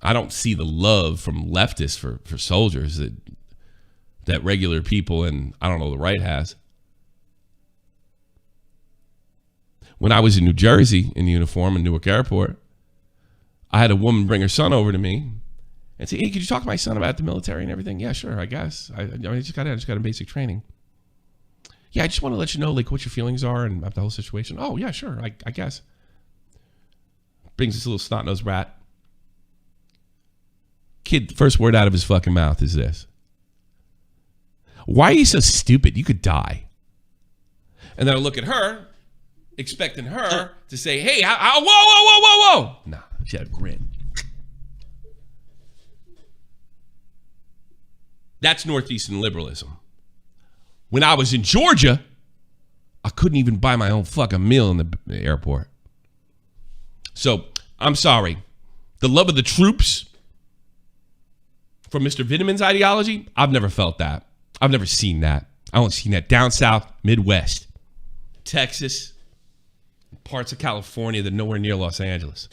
I don't see the love from leftists for soldiers that regular people and I don't know the right has. When I was in New Jersey in uniform in Newark Airport, I had a woman bring her son over to me and say, "Hey, could you talk to my son about the military and everything?" "Yeah, sure, I guess. I just got a basic training." "Yeah, I just want to let you know like what your feelings are and about the whole situation." "Oh, yeah, sure, I guess." Brings this little snot-nosed rat. Kid, the first word out of his fucking mouth is this: "Why are you so stupid? You could die." And then I look at her, expecting her to say, "Hey, whoa. Nah, she had a grin. That's Northeastern liberalism. When I was in Georgia, I couldn't even buy my own fucking meal in the airport. So, I'm sorry. The love of the troops from Mr. Vitamin's ideology, I've never felt that. I've never seen that. I only seen that down south, Midwest, Texas, parts of California that are nowhere near Los Angeles.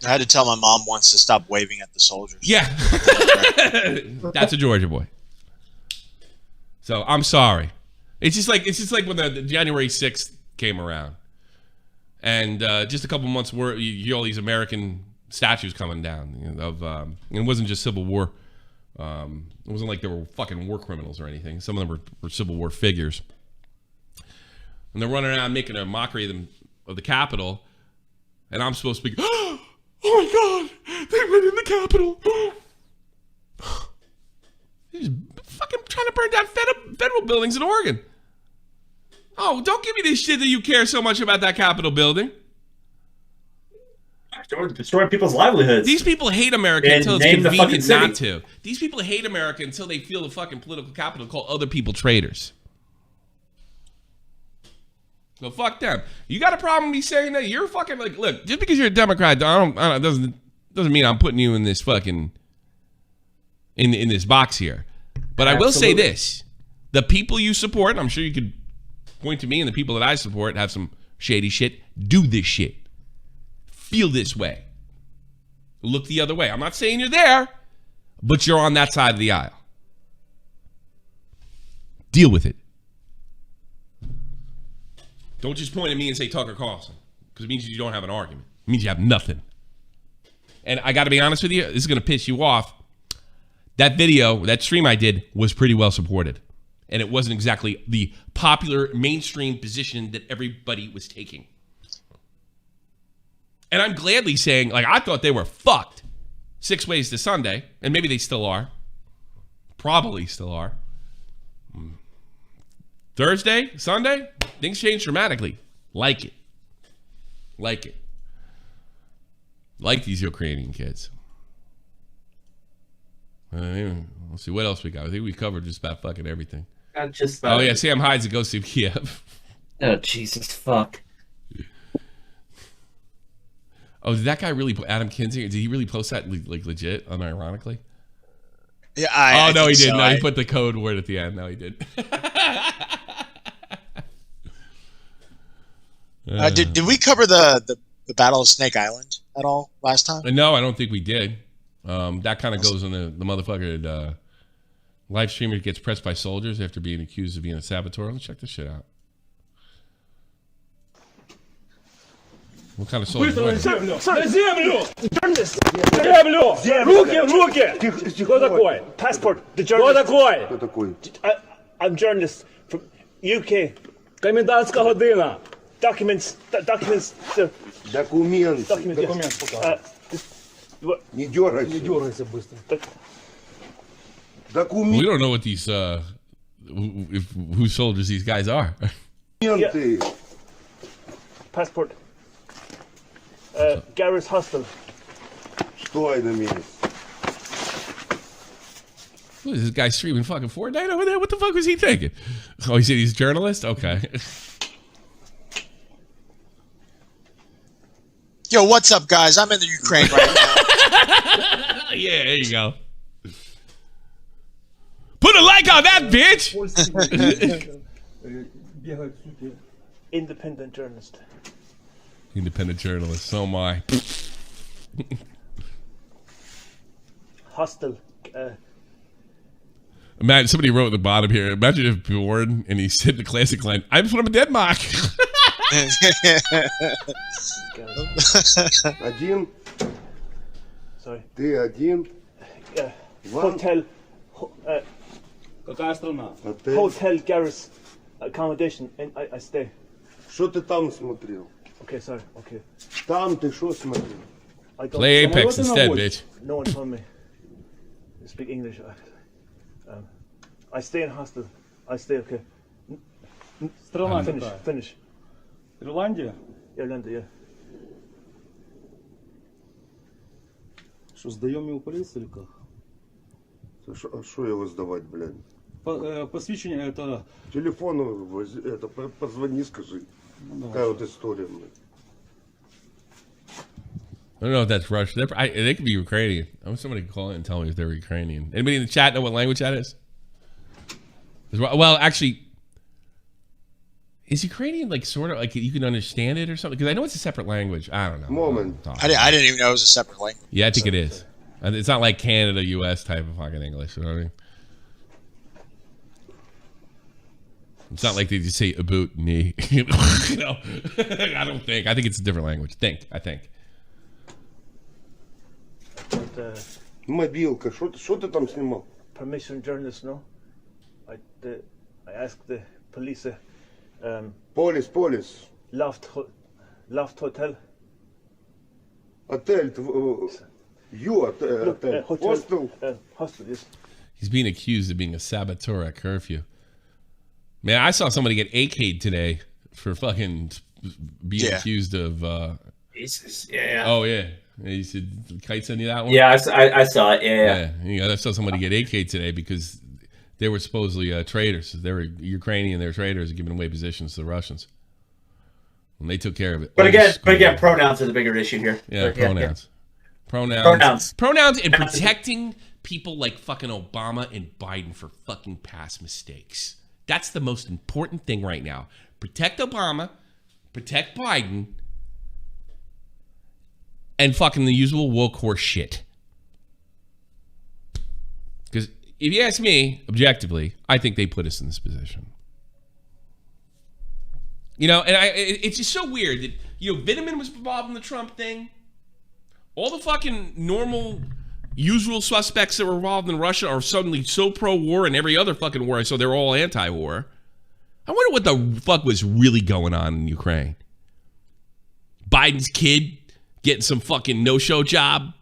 I had to tell my mom once to stop waving at the soldiers. Yeah. That's a Georgia boy. So I'm sorry. It's just like when the January 6th came around. And just a couple months where you hear all these American statues coming down and it wasn't just Civil War. It wasn't like they were fucking war criminals or anything. Some of them were Civil War figures. And they're running around making a mockery of the Capitol. And I'm supposed to be, "Oh my God, they went in the Capitol." He's fucking trying to burn down federal buildings in Oregon. Oh, don't give me this shit that you care so much about that Capitol building. Destroying people's livelihoods. These people hate America And until it's name the convenient fucking not to. These people hate America until they feel the fucking political capital call other people traitors. So fuck them. You got a problem with me saying that? You're fucking like, look, just because you're a Democrat, doesn't mean I'm putting you in this fucking in this box here. But I will say this: the people you support, and I'm sure you could point to me and the people that I support have some shady shit. Do this shit. Feel this way. Look the other way. I'm not saying you're there, but you're on that side of the aisle. Deal with it. Don't just point at me and say Tucker Carlson, because it means you don't have an argument. It means you have nothing. And I got to be honest with you, this is going to piss you off. That video, that stream I did, was pretty well supported. And it wasn't exactly the popular mainstream position that everybody was taking. And I'm gladly saying, like, I thought they were fucked 6 ways to Sunday, and maybe they still are. Probably still are. Thursday, Sunday, things change dramatically. Like it. Like it. Like these Ukrainian kids. Let's see what else we got. I think we covered just about fucking everything. Just about. Oh yeah, Sam Hyde's a Ghost of Kiev. Oh Jesus fuck. Oh, did that guy really? Adam Kinzinger? Did he really post that like legit, unironically? Yeah. I no, he think didn't. so. No, he put the code word at the end. No, he didn't. Did we cover the Battle of Snake Island at all last time? No, I don't think we did. That kind of goes on the motherfucker live streamer gets pressed by soldiers after being accused of being a saboteur. Let's check this shit out. What kind of soldiers? На землю! Руки! Кто такой? Passport. Кто такой? Кто такой? I'm journalist from UK. Комендантская година. Documents. Документ. Документ. Не дергайся. Не дергайся быстро. We don't know what these whose soldiers these guys are. Passport. Garris Hostel. Что это means? What is this guy streaming fucking Fortnite over there? What the fuck was he thinking? Oh, he said he's a journalist? Okay. Yo, what's up, guys? I'm in the Ukraine right now. Yeah, there you go. Put a like on that, bitch! Independent journalist. Independent journalist, so am I. Hostel. Imagine somebody wrote at the bottom here. Imagine if Bjorn and he said the classic line, "I'm from Denmark." Один? Sorry. Ты один? Hotel. Какая страна? Hotel Garris accommodation. And I stay. Что ты там смотрел? Okay, sorry. Okay. Там ты что смотрел? Play Apex instead, bitch. No one told me. You speak English. I stay in hostel. I stay, okay. Страна Finish. Ирландия? Ирландия, yeah. Что, сдаем его полиции или как? Что его сдавать, блядь? Посвящение это... Телефон это, позвони, скажи. Какая вот история, блядь. I don't know if that's Russian. They could be Ukrainian. I want somebody to call in and tell me if they're Ukrainian. Anybody in the chat know what language that is? Well, actually, is Ukrainian like sort of like you can understand it or something? Because I know it's a separate language. I don't know. Moment. I didn't even know it was a separate language. Yeah, I think it is. It's not like Canada, U.S. type of fucking English. You know what I mean? It's not like they just say about me. You know? I don't think. I think it's a different language. I think. Мобилка, что ты там снимал? Permission journalist, no? I asked the police. Полис. Loft hotel. Отель. Отель. Hostel. Hostel, yes. He's being accused of being a saboteur at curfew. Man, I saw somebody get AK'd today for fucking being accused of. Jesus, yeah. Oh yeah. You said Kite send you that one? Yeah, I saw it. Yeah. I saw somebody get AK'd today because they were supposedly traitors. They were Ukrainian. They're traitors giving away positions to the Russians. And they took care of it. But again, pronouns are the bigger issue here. Yeah, pronouns. Pronouns. Pronouns and protecting people like fucking Obama and Biden for fucking past mistakes. That's the most important thing right now. Protect Obama, protect Biden, and fucking the usual woke horse shit. Because if you ask me, objectively, I think they put us in this position. You know, and it's just so weird that, Vitamin was involved in the Trump thing. All the fucking normal, usual suspects that were involved in Russia are suddenly so pro-war, and every other fucking war, so they're all anti-war. I wonder what the fuck was really going on in Ukraine. Biden's kid getting some fucking no-show job.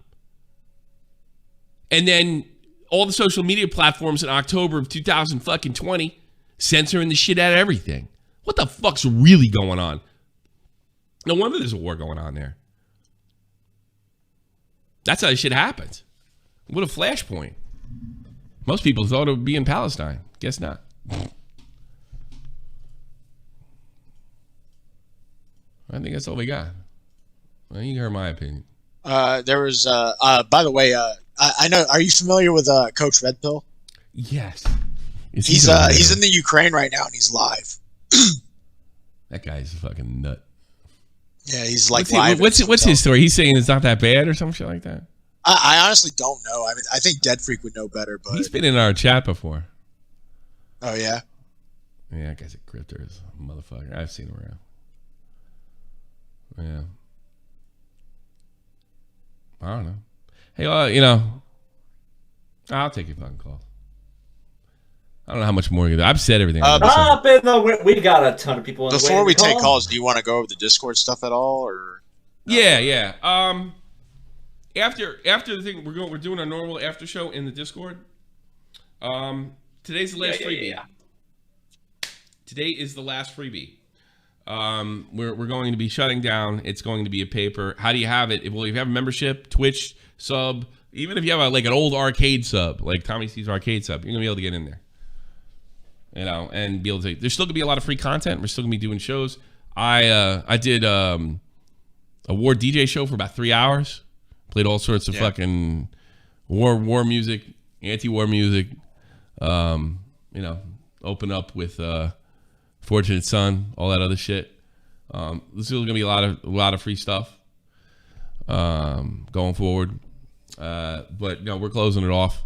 And then all the social media platforms in October of 2020 censoring the shit out of everything. What the fuck's really going on? No wonder there's a war going on there. That's how this shit happens. What a flashpoint. Most people thought it would be in Palestine. Guess not. I think that's all we got. Well, you heard my opinion. There was, by the way, I know. Are you familiar with Coach Red Pill? Yes. He's in the Ukraine right now, and he's live. That guy's a fucking nut. Yeah, he's like live. What's his story? He's saying it's not that bad or some shit like that. I honestly don't know. I mean, I think Dead Freak would know better, but he's been in our chat before. Oh yeah. Yeah, that guy's a grifter, a motherfucker. I've seen him around. Yeah. I don't know. Hey, I'll take your fucking call. I don't know how much more you do. I've said everything. We got a ton of people. Before we take calls, do you want to go over the Discord stuff at all, or? Yeah. After the thing, we're doing our normal after show in the Discord. Today's the last freebie. Today is the last freebie. We're going to be shutting down. It's going to be a paper. How do you have it? Well, if you have a membership, Twitch sub, even if you have like an old arcade sub, like Tommy C's arcade sub, you're gonna be able to get in there. You know, and be able to. There's still gonna be a lot of free content. We're still gonna be doing shows. I did a war DJ show for about 3 hours. Played all sorts of fucking war music, anti-war music. You know, open up with Fortunate Son, all that other shit. This is gonna be a lot of free stuff going forward. But you know, we're closing it off,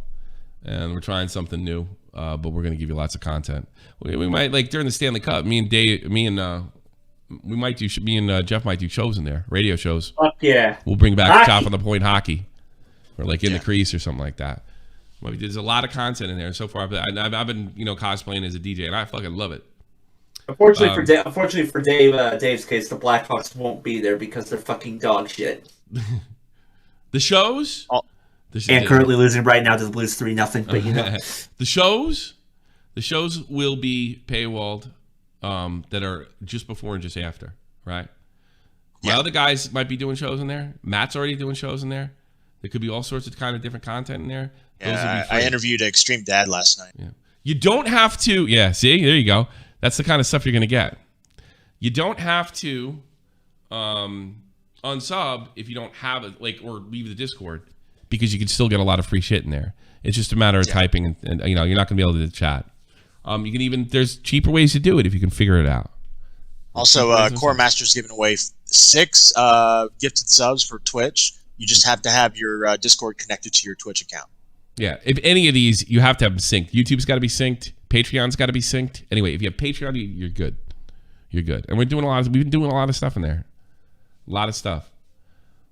and we're trying something new. But we're gonna give you lots of content. We might, like during the Stanley Cup, me and Jeff might do shows in there, radio shows. Fuck yeah! We'll bring back Chop on the Point hockey, or like in the crease or something like that. There's a lot of content in there so far. I've been cosplaying as a DJ, and I fucking love it. Unfortunately for Dave's case, the Blackhawks won't be there because they're fucking dog shit. The shows, and currently losing right now to the Blues 3-0. But you know, the shows will be paywalled. That are just before and just after, right? My other guys might be doing shows in there. Matt's already doing shows in there. There could be all sorts of kind of different content in there. Yeah, I interviewed Extreme Dad last night. Yeah. You don't have to. Yeah, see, there you go. That's the kind of stuff you're gonna get. You don't have to unsub if you don't have it, like, or leave the Discord, because you can still get a lot of free shit in there. It's just a matter of typing, and you know, you're not gonna be able to chat. You can even, there's cheaper ways to do it if you can figure it out. Also, Core Master's giving away 6 gifted subs for Twitch. You just have to have your Discord connected to your Twitch account. Yeah, if any of these, you have to have them synced. YouTube's got to be synced. Patreon's got to be synced. Anyway, if you have Patreon, you're good. You're good. And we've been doing a lot of stuff in there. A lot of stuff.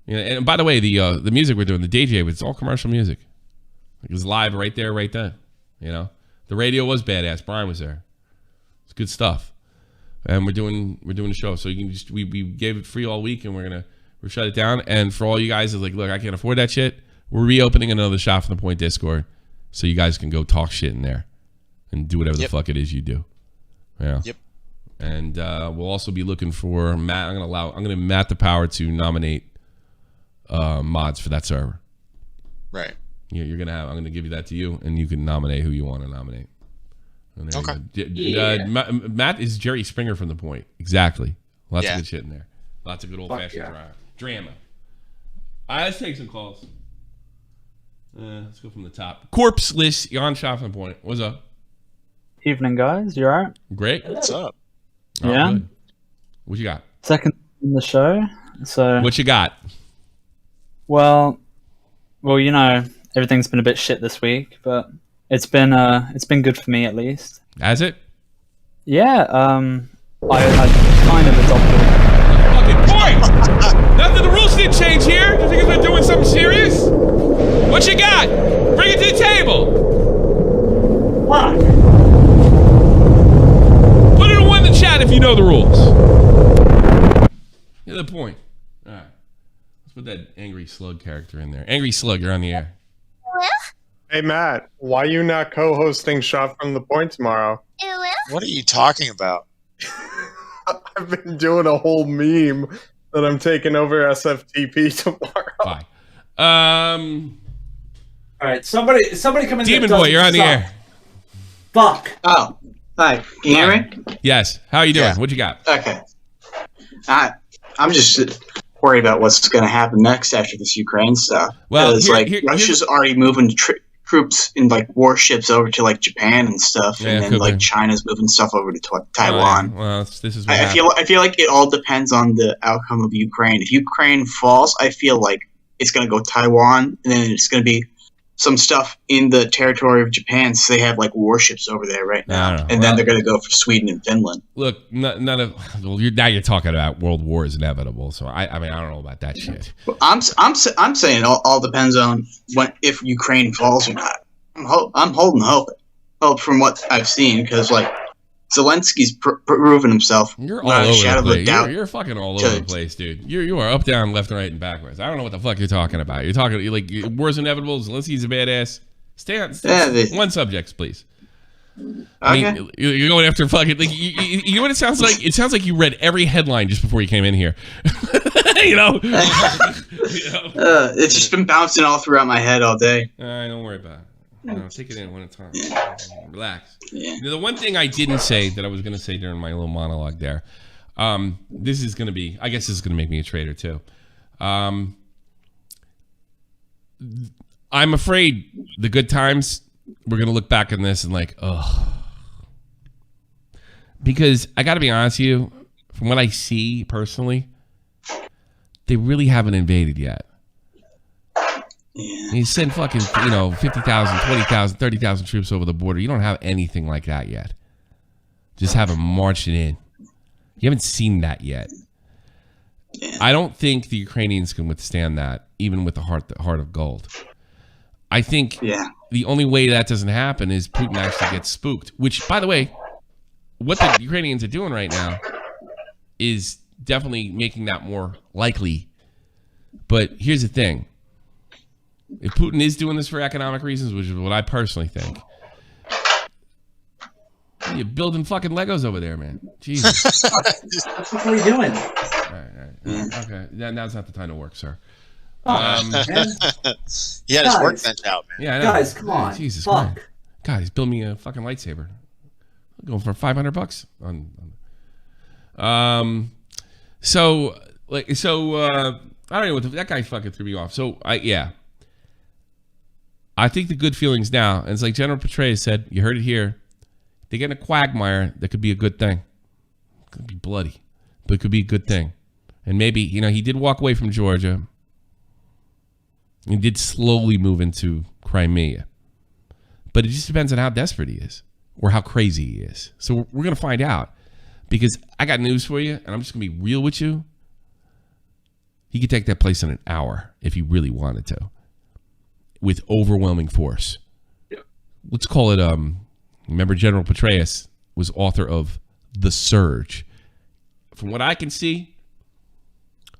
You know, and by the way, the music we're doing, the DJ, it's all commercial music. It was live right there, right then. You know, the radio was badass. Brian was there. It's good stuff. And we're doing a show, so you can just we gave it free all week, and we're shut it down. And for all you guys that's like, look, I can't afford that shit, we're reopening another Shot from the Point Discord, so you guys can go talk shit in there and do whatever the fuck it is you do. Yeah. Yep. And we'll also be looking for Matt. I'm gonna give Matt the power to nominate mods for that server. Right. Yeah, I'm gonna give you that to you, and you can nominate who you want to nominate. Okay. Matt is Jerry Springer from The Point. Exactly. Lots of good shit in there. Lots of good old fashioned drama. All right, let's take some calls. Let's go from the top. Corpse List, you're on Shot from The Point. What's up? Evening, guys. You alright? Great. What's up? Oh, yeah. Good. What you got? Second in the show. So. What you got? Well, you know, everything's been a bit shit this week, but it's been good for me at least. Has it? Yeah. I kind of adopted. Fucking point! Nothing. The rules didn't change here. You think we're doing something serious? What you got? Bring it to the table. What? Put it in one in the chat if you know the rules. Get the point. All right. Let's put that Angry Slug character in there. Angry Slug, you're on the air. Hey, Matt, why are you not co-hosting Shot from the Point tomorrow? What are you talking about? I've been doing a whole meme that I'm taking over SFTP tomorrow. Bye. All right, somebody come in. Demon Boy, you're on the air. Fuck. Oh, hi. Can you hear me? Yes. How are you doing? What you got? Okay. I'm just worried about what's going to happen next after this Ukraine stuff. Well, Russia's already moving troops in like warships over to like Japan and stuff, and then like China's moving stuff over to Taiwan. Well, this is. I feel like it all depends on the outcome of Ukraine. If Ukraine falls, I feel like it's going to go Taiwan, and then it's going to be some stuff in the territory of Japan, so they have like warships over there right now, and then they're going to go for Sweden and Finland. Look, none of. Well, you're talking about world war is inevitable, so I mean I don't know about that shit. Well, I'm saying it all depends on if Ukraine falls or not. I'm holding hope from what I've seen, because like Zelensky's proven himself. You're all over the place. You're fucking all over the place, dude. You are up, down, left, and right, and backwards. I don't know what the fuck you're talking about. You're talking like war's inevitable. Zelensky's a badass. Stay on Yeah, one subject, please. Okay. I mean, you're going after fucking. Like, you know what it sounds like? It sounds like you read every headline just before you came in here. You know. It's just been bouncing all throughout my head all day. Don't worry about it. Take it in one at a time. Relax. You know, the one thing I didn't say that I was going to say during my little monologue there. This is going to be. I guess this is going to make me a traitor too. I'm afraid the good times. We're going to look back on this and like, oh. Because I got to be honest with you, from what I see personally, they really haven't invaded yet. You send fucking, 50,000, 20,000, 30,000 troops over the border. You don't have anything like that yet. Just have them marching in. You haven't seen that yet. I don't think the Ukrainians can withstand that, even with the heart of gold. I think the only way that doesn't happen is Putin actually gets spooked. Which, by the way, what the Ukrainians are doing right now is definitely making that more likely. But here's the thing. If Putin is doing this for economic reasons, which is what I personally think, you're building fucking Legos over there, man. Jesus. What are you doing? All right. Okay. Now's not the time to work, sir. He had his workbench out, man. Yeah, I know. Guys, come on. Jesus, fuck. man. God, he's building me a fucking lightsaber. I'm going for $500 on. So I don't know what that guy fucking threw me off. So I think the good feelings now, and it's like General Petraeus said, you heard it here. They get in a quagmire that could be a good thing. It could be bloody, but it could be a good thing. And maybe, he did walk away from Georgia. He did slowly move into Crimea. But it just depends on how desperate he is or how crazy he is. So we're going to find out. Because I got news for you, and I'm just going to be real with you. He could take that place in an hour if he really wanted to. With overwhelming force. Yeah. Let's call it, remember General Petraeus was author of The Surge. From what I can see,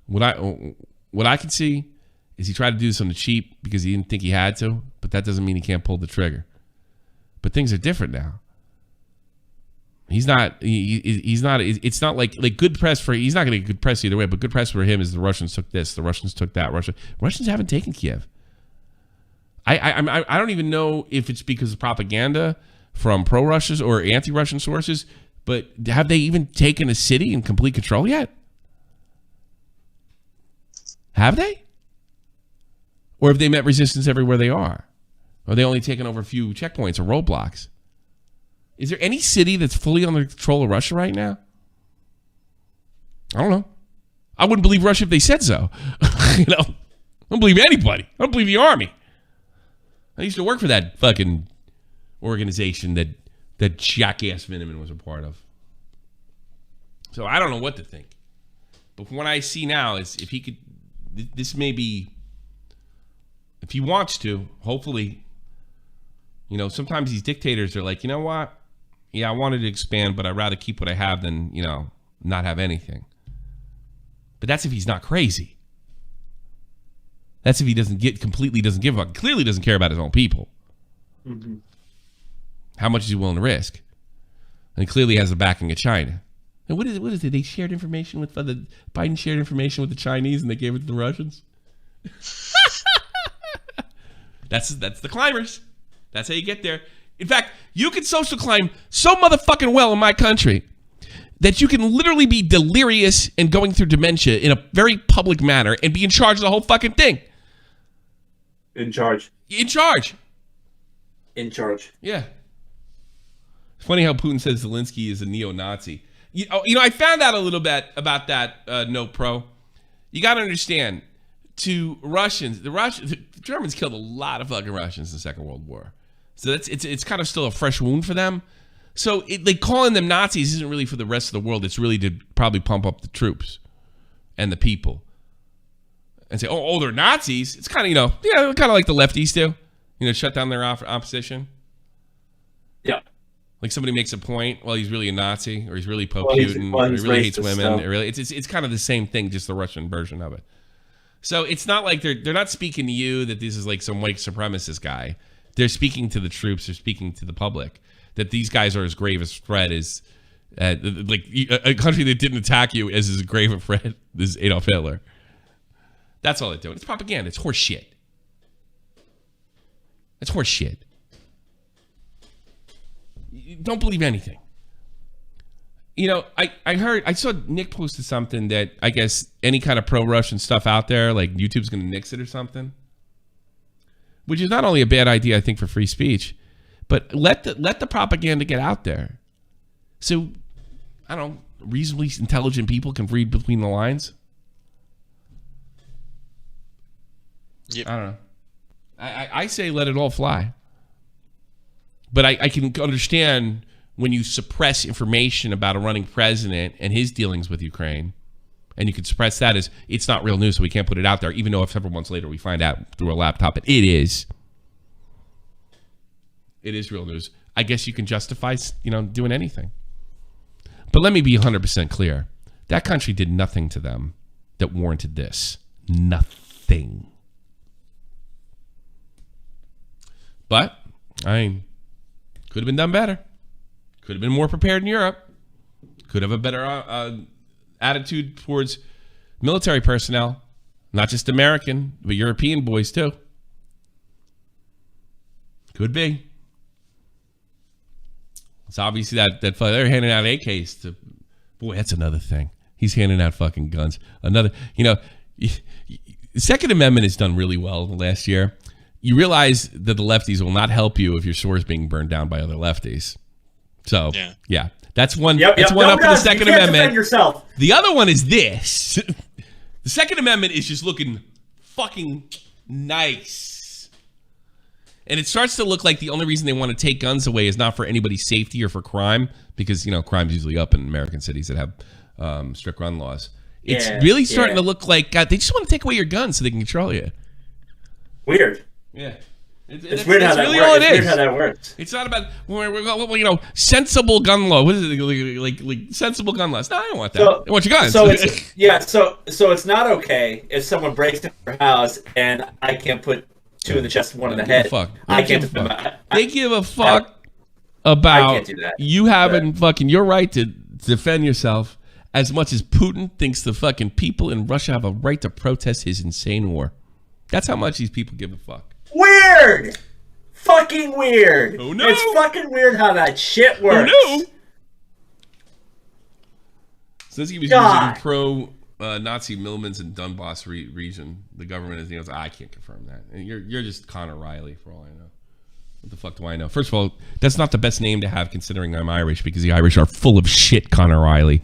what I can see is he tried to do this on the cheap because he didn't think he had to, but that doesn't mean he can't pull the trigger. But things are different now. He's not. It's not like good press for. He's not going to get good press either way. But good press for him is the Russians took this. The Russians took that. Russians haven't taken Kiev. I don't even know if it's because of propaganda from pro-Russian or anti-Russian sources. But have they even taken a city in complete control yet? Have they? Or have they met resistance everywhere they are? Or are they only taken over a few checkpoints or roadblocks? Is there any city that's fully under control of Russia right now? I don't know. I wouldn't believe Russia if they said so. I don't believe anybody. I don't believe the army. I used to work for that fucking organization that jackass Miniman was a part of. So I don't know what to think. But from what I see now is if he could, this may be, if he wants to, hopefully, sometimes these dictators are like, you know what? Yeah, I wanted to expand, but I'd rather keep what I have than, not have anything. But that's if he's not crazy. That's if he completely doesn't give a fuck. Clearly doesn't care about his own people. Mm-hmm. How much is he willing to risk? And he clearly has the backing of China. And what is it? They shared information with Biden shared information with the Chinese and they gave it to the Russians. That's the climbers. That's how you get there. In fact, you can social climb so motherfucking well in my country that you can literally be delirious and going through dementia in a very public manner and be in charge of the whole fucking thing. In charge. In charge. In charge. Yeah. It's funny how Putin says Zelinsky is a neo-Nazi. I found out a little bit about that, No Pro. You got to understand, to Russians, the Germans killed a lot of fucking Russians in the Second World War. So it's kind of still a fresh wound for them. So calling them Nazis isn't really for the rest of the world. It's really to probably pump up the troops and the people. And say, oh, they're Nazis. It's kind of, kind of like the lefties do. Shut down their opposition. Yeah. Like somebody makes a point, well, he's really a Nazi, or he's really pro-Putin, or he really hates women. It's kind of the same thing, just the Russian version of it. So it's not like they're not speaking to you that this is like some white supremacist guy. They're speaking to the troops. They're speaking to the public that these guys are as grave a threat as, like a country that didn't attack you is as grave a threat as Adolf Hitler. That's all they're doing. It's propaganda. It's horse shit. It's horse shit. You don't believe anything. You know, I saw Nick posted something that I guess any kind of pro-Russian stuff out there, like YouTube's going to nix it or something. Which is not only a bad idea, I think, for free speech, but let the propaganda get out there. So, I don't know, reasonably intelligent people can read between the lines. Yep. I don't know. I say let it all fly. But I can understand when you suppress information about a running president and his dealings with Ukraine, and you can suppress that as it's not real news, so we can't put it out there, even though if several months later we find out through a laptop that it is. It is real news. I guess you can justify, doing anything. But let me be 100% clear. That country did nothing to them that warranted this. Nothing. But, could have been done better. Could have been more prepared in Europe. Could have a better attitude towards military personnel. Not just American, but European boys too. Could be. It's obviously that they're handing out AKs to... Boy, that's another thing. He's handing out fucking guns. Another... the Second Amendment has done really well the last year. You realize that the lefties will not help you if your store is being burned down by other lefties. So, yeah. That's one. That's one up for the Second Amendment. Yourself. The other one is this. The Second Amendment is just looking fucking nice. And it starts to look like the only reason they want to take guns away is not for anybody's safety or for crime, because, crime's usually up in American cities that have strict gun laws. It's really starting to look like they just want to take away your guns so they can control you. Weird. Yeah. It's weird how that really works. all it is. Weird how that works. It's not about sensible gun law. What is it like sensible gun laws? No, I don't want that. I want your guns. So it's not okay if someone breaks into your house and I can't put two in the chest and one in the head. Fuck. I can't do that. They give a fuck about you having fucking your right to defend yourself as much as Putin thinks the fucking people in Russia have a right to protest his insane war. That's how much these people give a fuck. Weird! Fucking weird! Oh no! It's fucking weird how that shit works. Oh no! Zelinsky was using pro-Nazi Milmans in Donbass region. The government is, I can't confirm that. And you're just Connor Riley for all I know. What the fuck do I know? First of all, that's not the best name to have considering I'm Irish, because the Irish are full of shit, Connor Riley.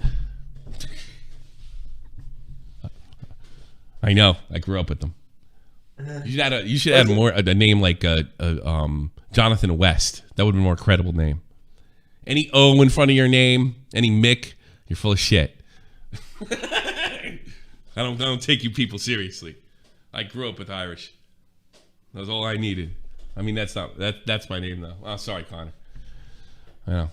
I know. I grew up with them. You should add more a name like Jonathan West. That would be a more credible name. Any O in front of your name, any Mick, you're full of shit. I don't take you people seriously. I grew up with Irish. That was all I needed. I mean, that's my name though. Oh, sorry, Connor. I know.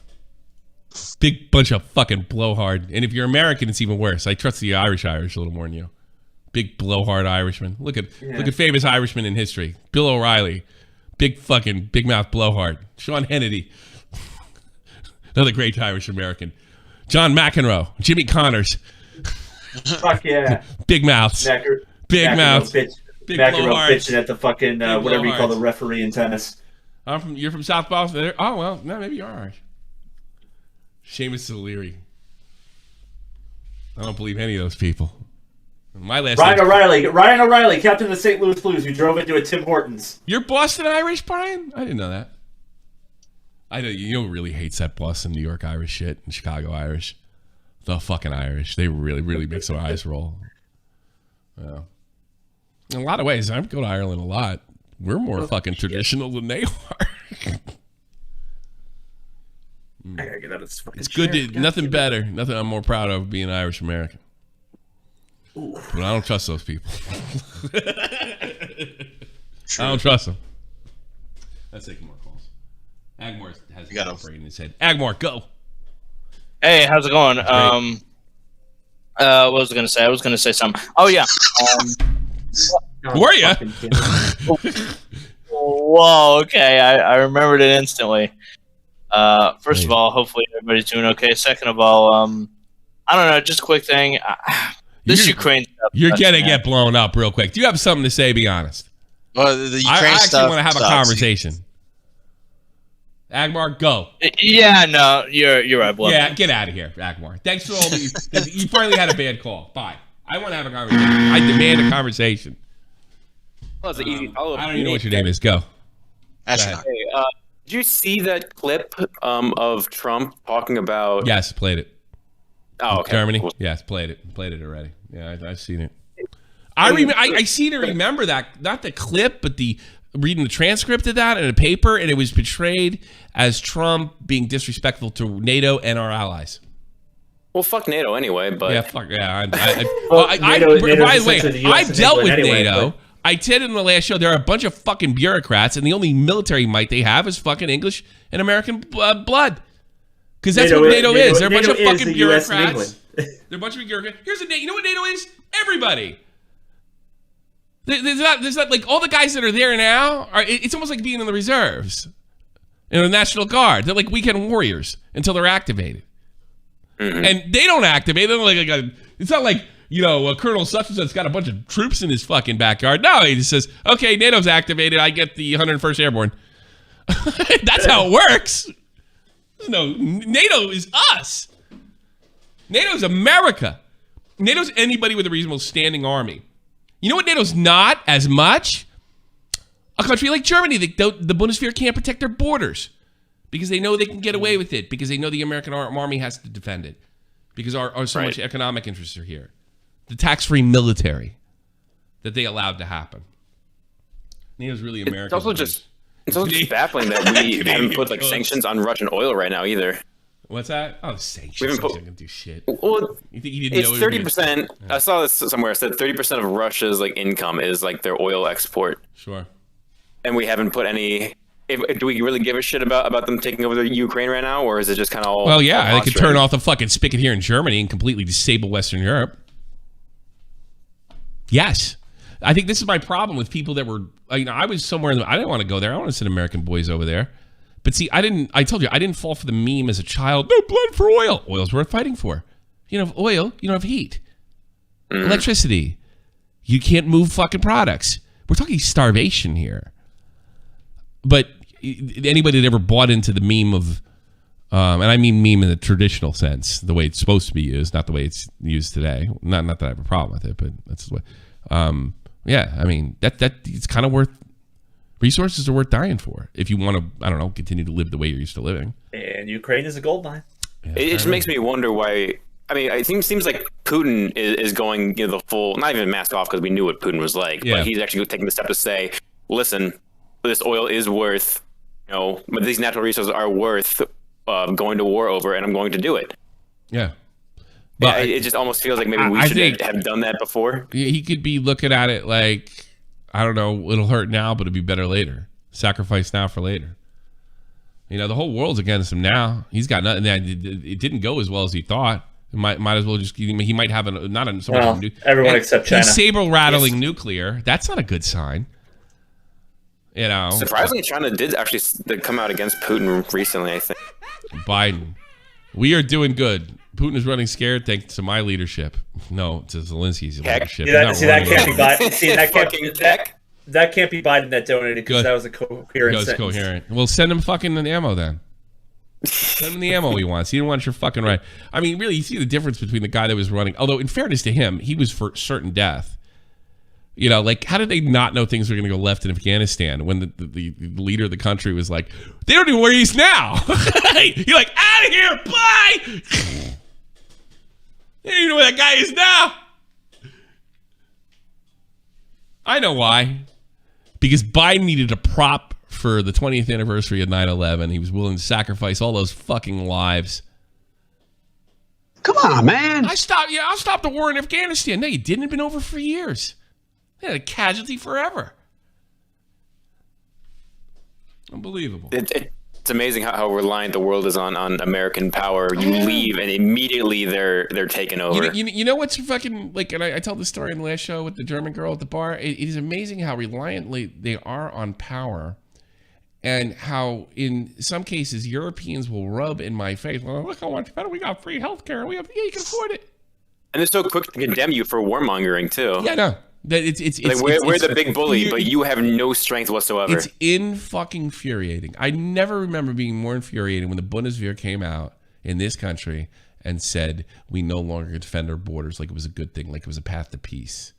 Big bunch of fucking blowhard. And if you're American, it's even worse. I trust the Irish a little more than you. Big blowhard Irishman. Look at famous Irishmen in history. Bill O'Reilly. Big mouth blowhard. Sean Hannity. Another great Irish American. John McEnroe. Jimmy Connors. Fuck yeah. Big mouths. Big mouths. Big blowhards. Bitching at the fucking whatever you call the referee in tennis. You're from South Boston. Oh well, no, maybe you are Irish. Seamus O'Leary. I don't believe any of those people. My last Ryan O'Reilly, captain of the St. Louis Blues, who drove into a Tim Hortons. You're Boston Irish, Brian? I didn't know that. I know you know who really hates that Boston, New York Irish shit and Chicago Irish. The fucking Irish. They really, really make some eyes roll. Yeah. In a lot of ways, I go to Ireland a lot. We're more fucking traditional than they are. I gotta get out of this fucking It's good. Nothing better. Nothing I'm more proud of being Irish American. But I don't trust those people. I don't trust them. Let's take more calls. Agmore has a brain in his head. Agmore, go. Hey, how's it going? What was I gonna say? I was gonna say something. Oh yeah. Were you? Whoa, okay. I remembered it instantly. First of all, hopefully everybody's doing okay. Second of all, I don't know, just a quick thing. This Ukraine stuff. You're gonna get blown up real quick. Do you have something to say? Be honest. Well, the Ukraine I stuff actually want to have a sucks. conversation. Agmar, go. Yeah, no, you're right, Blood. Yeah, get out of here, Agmar. Thanks for all the. You finally had a bad call. Bye. I want to have a conversation. I demand a conversation. Well, it's an easy follow-up. I don't even know what your name is. Go. That's not. Hey, did you see that clip of Trump talking about? Yes, played it. Oh, okay. Germany. Cool. Yes, played it. Played it already. Yeah, I've seen it. I seem to remember that, not the clip, but the reading the transcript of that in a paper, and it was portrayed as Trump being disrespectful to NATO and our allies. Well, fuck NATO anyway, but yeah, fuck yeah. NATO By the way, essentially the US I've and dealt with England anyway, NATO. but- I did in the last show. There are a bunch of fucking bureaucrats, and the only military might they have is fucking English and American blood. Because that's what NATO is. They're a bunch of fucking bureaucrats. They're a bunch of bureaucrats. Here's the NATO. You know what NATO is? Everybody. There's not like all the guys that are there now. It's almost like being in the reserves, in the National Guard. They're like weekend warriors until they're activated, and they don't activate. They're like it's not like Colonel such and such's got a bunch of troops in his fucking backyard. No, he just says, "Okay, NATO's activated. I get the 101st Airborne." That's how it works. No, NATO is us. NATO's America. NATO's anybody with a reasonable standing army. You know what NATO's not as much? A country like Germany. The Bundeswehr can't protect their borders because they know they can get away with it, because they know the American army has to defend it, because our so much economic interests are here. The tax-free military that they allowed to happen. NATO's really American. It's also just baffling that we haven't put like sanctions on Russian oil right now either. What's that? Oh, sanctions. We haven't put, gonna do shit. Well, you think you didn't know? It's 30%. I saw this somewhere. It said 30% of Russia's like income is like their oil export. Sure. And we haven't put any. Do we really give a shit about them taking over the Ukraine right now, or is it just kind of all? Well, yeah, all they could turn off the fucking spigot here in Germany and completely disable Western Europe. Yes. I think this is my problem with people that were, I was somewhere, I didn't want to go there. I want to send American boys over there. But see, I told you, I didn't fall for the meme as a child. No blood for oil. Oil's worth fighting for. You don't have oil, you don't have heat. Electricity. You can't move fucking products. We're talking starvation here. But anybody that ever bought into the meme of, and I mean meme in the traditional sense, the way it's supposed to be used, not the way it's used today. Not that I have a problem with it, but that's the way. Yeah, I mean, that it's kind of worth, resources are worth dying for if you want to, I don't know, continue to live the way you're used to living. And Ukraine is a gold mine. Yeah, it just makes me wonder why. I mean, it seems like Putin is going the full, not even mask off because we knew what Putin was like, but he's actually taking the step to say, listen, this oil is worth, but these natural resources are worth going to war over, and I'm going to do it. Yeah. But it just almost feels like maybe we should have done that before. He could be looking at it like, I don't know, it'll hurt now, but it'll be better later. Sacrifice now for later. The whole world's against him now. He's got nothing. It didn't go as well as he thought. It might as well just. He might have everyone except China. Saber rattling nuclear. That's not a good sign. Surprisingly, China did actually come out against Putin recently, I think. Biden, we are doing good. Putin is running scared thanks to my leadership. No, to Zelinsky's leadership. That can't be Biden. That can't be Biden that donated, because that was a coherent sentence. Coherent. Well, send him fucking the ammo then. Send him the ammo he wants. He didn't want your fucking right. I mean, really, you see the difference between the guy that was running. Although, in fairness to him, he was for certain death. Like, how did they not know things were going to go left in Afghanistan when the leader of the country was like, they don't even know where he is now. You're like, out of here, bye. They don't even know where that guy is now. I know why. Because Biden needed a prop for the 20th anniversary of 9/11. He was willing to sacrifice all those fucking lives. Come on, man. I'll stop the war in Afghanistan. No, you didn't. It'd been over for years. They had a casualty forever. Unbelievable. To It's amazing how reliant the world is on American power. You leave and immediately they're taken over. You know what's fucking like, and I told the story in the last show with the German girl at the bar. It is amazing how reliantly they are on power, and how in some cases Europeans will rub in my face, well, look how much better we got free healthcare. You can afford it. And they're so quick to condemn you for warmongering too. Yeah, no. It's we're the big bully, but you have no strength whatsoever. It's infuriating. I never remember being more infuriated when the Bundeswehr came out in this country and said we no longer defend our borders like it was a good thing, like it was a path to peace.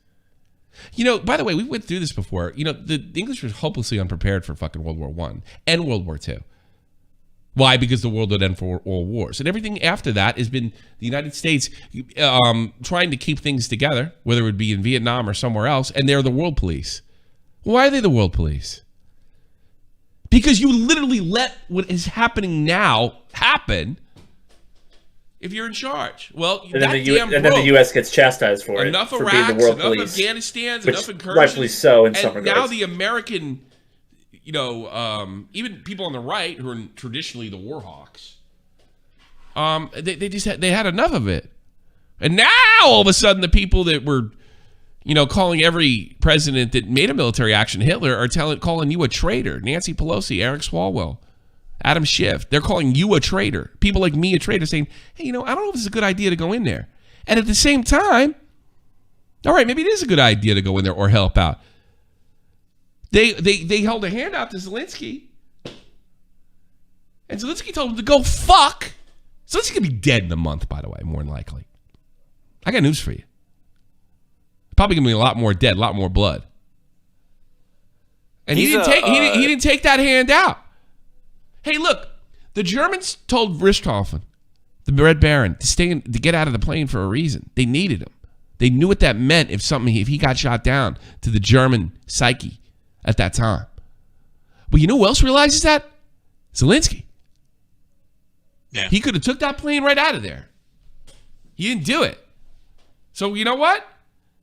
You know, by the way, we went through this before. You know, the English were hopelessly unprepared for fucking World War I and World War II. Why? Because the world would end for all wars. And everything after that has been the United States trying to keep things together, whether it would be in Vietnam or somewhere else, and they're the world police. Why are they the world police? Because you literally let what is happening now happen if you're in charge. Well, and then the U.S. gets chastised for enough it. For Iraqs, being the world enough police, Afghanistans, which enough incursions. Rightfully so in some regards. And now the American... You know, even people on the right who are traditionally the war hawks, they had enough of it, and now all of a sudden the people that were, you know, calling every president that made a military action Hitler are calling you a traitor. Nancy Pelosi, Eric Swalwell, Adam Schiff, they're calling you a traitor. People like me a traitor, saying, hey, you know, I don't know if it's a good idea to go in there. And at the same time, all right, maybe it is a good idea to go in there or help out. They held a hand out to Zelinsky. And Zelinsky told him to go fuck. Zelinsky could be dead in a month, by the way, more than likely. I got news for you. Probably gonna be a lot more dead, a lot more blood. And he didn't take that hand out. Hey, look, the Germans told Richthofen, the Red Baron, to get out of the plane for a reason. They needed him. They knew what that meant if he got shot down to the German psyche at that time. But you know who else realizes that? Zelinsky. Yeah. He could have took that plane right out of there. He didn't do it. So you know what?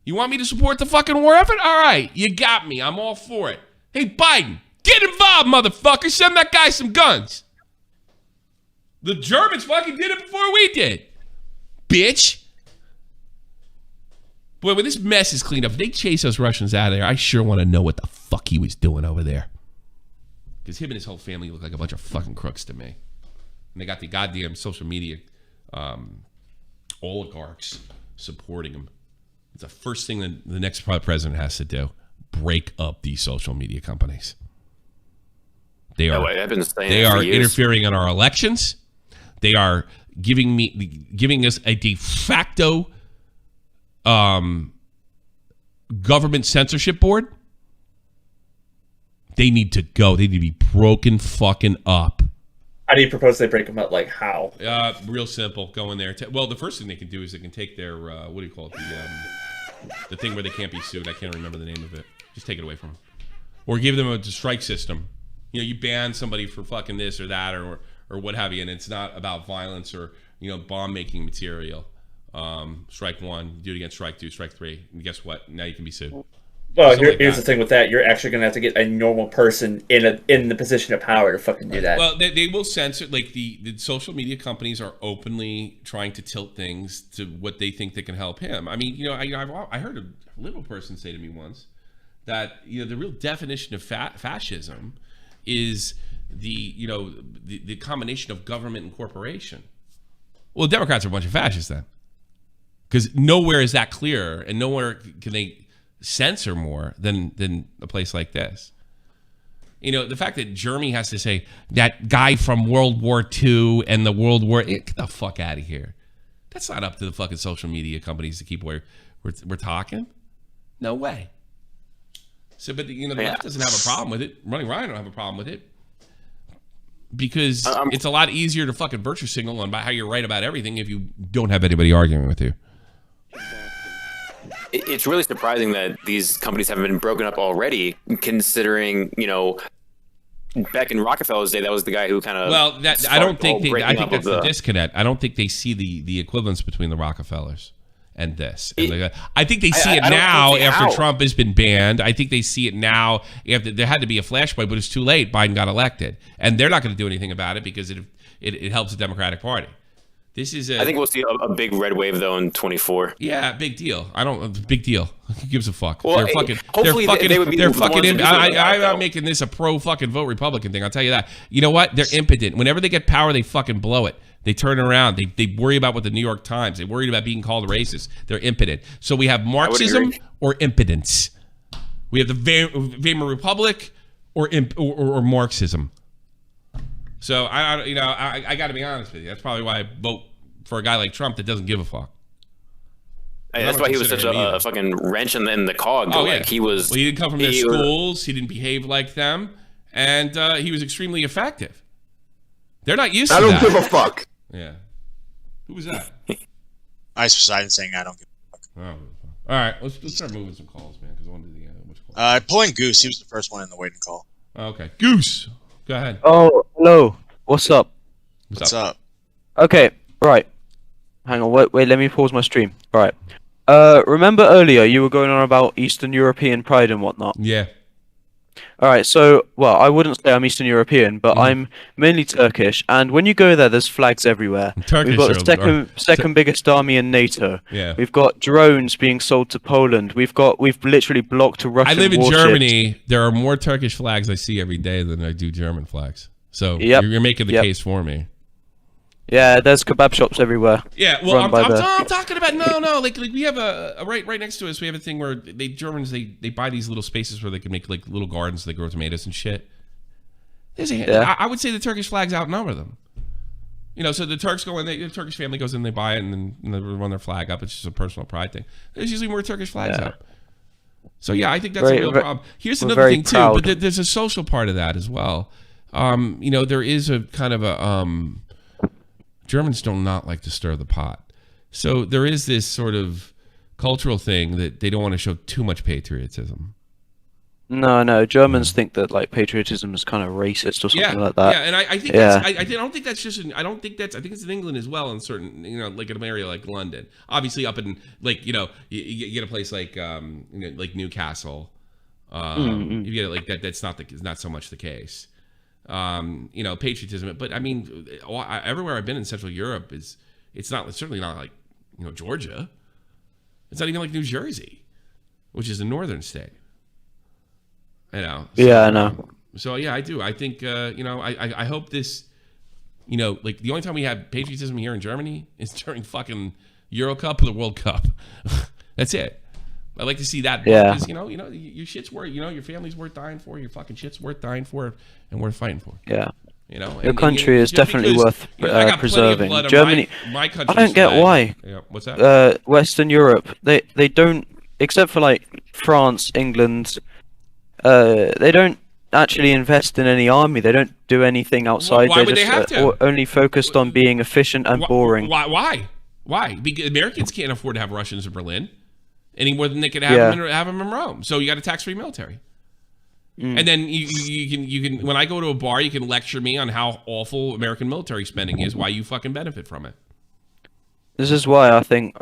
You want me to support the fucking war effort? All right, you got me. I'm all for it. Hey, Biden, get involved, motherfucker. Send that guy some guns. The Germans fucking did it before we did. Bitch. Boy, when this mess is cleaned up, if they chase us Russians out of there, I sure want to know what the fuck he was doing over there. Because him and his whole family look like a bunch of fucking crooks to me. And they got the goddamn social media oligarchs supporting him. It's the first thing that the next president has to do. Break up these social media companies. They are interfering in our elections. They are giving us a de facto government censorship board. They need to go. They need to be broken fucking up. How do you propose they break them up? Like how? Real simple. Go in there. Well, the first thing they can do is they can take their what do you call it? The thing where they can't be sued. I can't remember the name of it. Just take it away from them, or give them a strike system. You know, you ban somebody for fucking this or that or what have you, and it's not about violence or bomb making material. Strike one, do it again. Strike two, strike three, and guess what? Now you can be sued. Well, here's the thing with that: you're actually going to have to get a normal person in the position of power to fucking do that. Well, they will censor. Like the social media companies are openly trying to tilt things to what they think that can help him. I mean, I heard a little person say to me once that the real definition of fascism is the combination of government and corporation. Well, the Democrats are a bunch of fascists then, because nowhere is that clear, and nowhere can they censor more than a place like this. The fact that Germany has to say that guy from World War II and the World War, get the fuck out of here. That's not up to the fucking social media companies to keep where we're talking. No way. So, but the left doesn't have a problem with it. Running Ryan don't have a problem with it, because it's a lot easier to fucking virtue signal on how you're right about everything if you don't have anybody arguing with you. It's really surprising that these companies haven't been broken up already, considering, back in Rockefeller's day, that was the guy who kind of... Well, I think that's the disconnect. I don't think they see the equivalence between the Rockefellers and this. And I think they see it now after Trump has been banned. I think they see it now after there had to be a flashpoint, but it's too late. Biden got elected, and they're not going to do anything about it because it helps the Democratic Party. This is I think we'll see a big red wave though in 24. Yeah, big deal. Big deal. Who gives a fuck? Well, they're fucking. Hopefully they're would be fucking. I'm not making this a pro fucking vote Republican thing. I'll tell you that. You know what? They're impotent. Whenever they get power, they fucking blow it. They turn around. They worry about what the New York Times. They worried about being called racist. They're impotent. So we have Marxism or impotence. We have the Weimar Republic or Marxism. So I got to be honest with you. That's probably why I vote for a guy like Trump that doesn't give a fuck. Hey, that's why he was such a fucking wrench in the cog. Oh, yeah. Like he was. Well, he didn't come from their schools. He didn't behave like them, and he was extremely effective. They're not used to that. I don't give a fuck. Yeah. Who was that? Ice Poseidon saying I don't give a fuck. Oh. All right, let's start moving some calls, man, because I want to do which call. I pull in Goose. He was the first one in the waiting call. Okay, Goose, go ahead. Oh, hello. What's up? What's up? Okay, right. Hang on, wait, let me pause my stream. Right. Remember earlier you were going on about Eastern European pride and whatnot? Yeah. Alright, so, well, I wouldn't say I'm Eastern European, but I'm mainly Turkish, and when you go there, there's flags everywhere. Turkish We've got the second biggest army in NATO. Yeah. We've got drones being sold to Poland. We've literally blocked Russian I live in warships. Germany. There are more Turkish flags I see every day than I do German flags. So you're making the case for me. Yeah, there's kebab shops everywhere. Yeah, well, I'm talking about no. Like we have a right next to us. We have a thing where Germans they buy these little spaces where they can make like little gardens. They grow tomatoes and shit. I would say the Turkish flags outnumber them. You know, so the Turks go in. The Turkish family goes in, they buy it, and then they run their flag up. It's just a personal pride thing. There's usually more Turkish flags up. So yeah, I think that's a real problem. Here's another thing too, but there's a social part of that as well. You know, there is a kind of a Germans do not like to stir the pot. So there is this sort of cultural thing that they don't want to show too much patriotism. No, Germans think that like patriotism is kind of racist or something like that. Yeah, and I think that's, I don't think that's just I think it's in England as well in certain, you know, like in an area like London. Obviously up in like, you know, you get a place like you know, like Newcastle. You get it like that. That's not so much the case. You know, patriotism, but I mean, everywhere I've been in Central Europe it's certainly not like, you know, Georgia. It's not even like New Jersey, which is a northern state. You know. So, yeah, I know. So yeah, I do. I think you know, I hope this, you know, like the only time we have patriotism here in Germany is during fucking Euro Cup or the World Cup. That's it. I like to see that because you know your shit's worth, you know, your family's worth dying for, your fucking shit's worth dying for and worth fighting for. Yeah. You know, your country is definitely worth preserving. Germany, my country. I don't get why. Yeah. What's that? Western Europe, they don't, except for like France, England, they don't actually invest in any army. They don't do anything outside. Why They're would just they have to? only focused on being efficient and boring. Why? Because Americans can't afford to have Russians in Berlin any more than they could have them in Rome. So you got a tax-free military. And then you can when I go to a bar, you can lecture me on how awful American military spending is, why you fucking benefit from it. This is why I think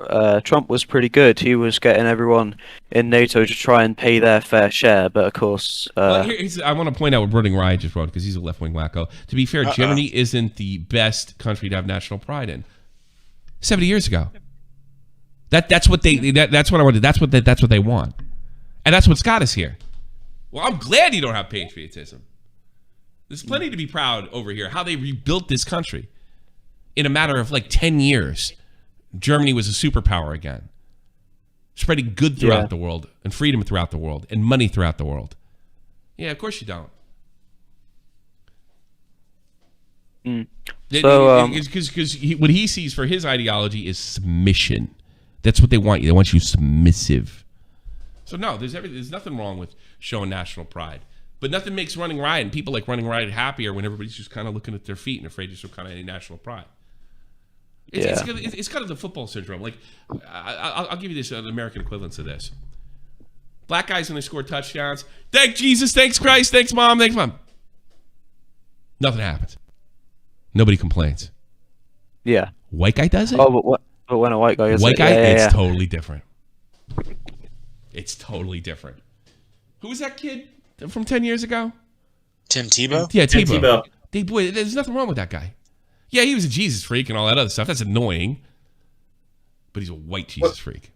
Trump was pretty good. He was getting everyone in NATO to try and pay their fair share, but of course... Well, I want to point out what Running Riot just wrote, because he's a left-wing wacko. To be fair, Germany isn't the best country to have national pride in. 70 years ago. That's what that's what I wanted. That's what they want. And that's what's got us here. Well, I'm glad you don't have patriotism. There's plenty to be proud over here. How they rebuilt this country. In a matter of like 10 years, Germany was a superpower again. Spreading good throughout the world, and freedom throughout the world, and money throughout the world. Yeah, of course you don't. So, because what he sees for his ideology is submission. That's what they want you. They want you submissive. So no, there's nothing wrong with showing national pride, but nothing makes Running Riot and people like Running Riot happier when everybody's just kind of looking at their feet and afraid to show kind of any national pride. It's kind of the football syndrome. Like I'll give you this an American equivalent to this. Black guys when they score touchdowns, thank Jesus, thanks Christ, thanks mom, thanks mom. Nothing happens. Nobody complains. Yeah. White guy does it. Oh, but what? But when a white guy is it's totally different. It's totally different. Who was that kid from 10 years ago? Tim Tebow? Yeah, Tim Tebow. Boy, there's nothing wrong with that guy. Yeah, he was a Jesus freak and all that other stuff. That's annoying. But he's a white Jesus freak.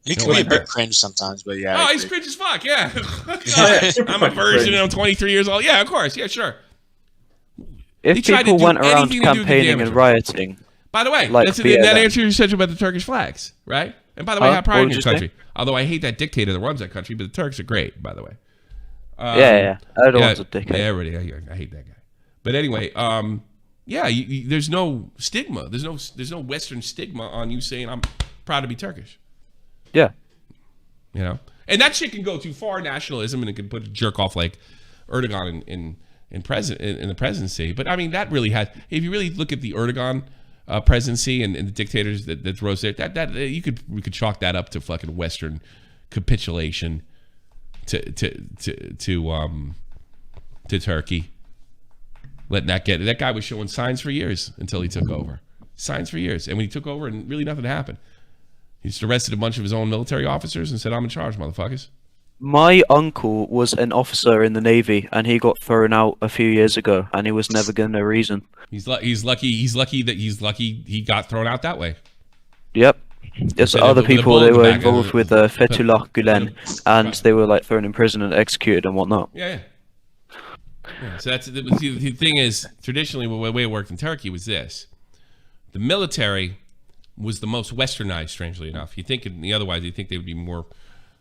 He can be a bit cringe sometimes, but yeah. Oh, he's cringe as fuck, yeah. I'm a virgin and I'm 23 years old. Yeah, of course. Yeah, sure. If people went around campaigning and rioting... By the way, like that answers your question about the Turkish flags, right? And by the way, I have pride in your country. Although I hate that dictator that runs that country, but the Turks are great, by the way. I don't want to dictate. Yeah, everybody, I hate that guy. But anyway, there's no stigma. There's no Western stigma on you saying I'm proud to be Turkish. Yeah. You know? And that shit can go too far, nationalism, and it can put a jerk off like Erdogan in the presidency. But I mean, that really had, if you really look at the Erdogan presidency and the dictators that rose there, we could chalk that up to fucking Western capitulation to Turkey. Letting that guy was showing signs for years until he took over. Signs for years. And when he took over and really nothing happened. He just arrested a bunch of his own military officers and said, I'm in charge, motherfuckers. My uncle was an officer in the Navy, and he got thrown out a few years ago, and he was never given a reason. He's lucky he got thrown out that way. Yep. There's other people, they were involved with Fethullah Gulen, and they were like thrown in prison and executed and whatnot. Yeah. So that's the thing is, traditionally, the way it worked in Turkey was this. The military was the most westernized, strangely enough. You think otherwise, you think they would be more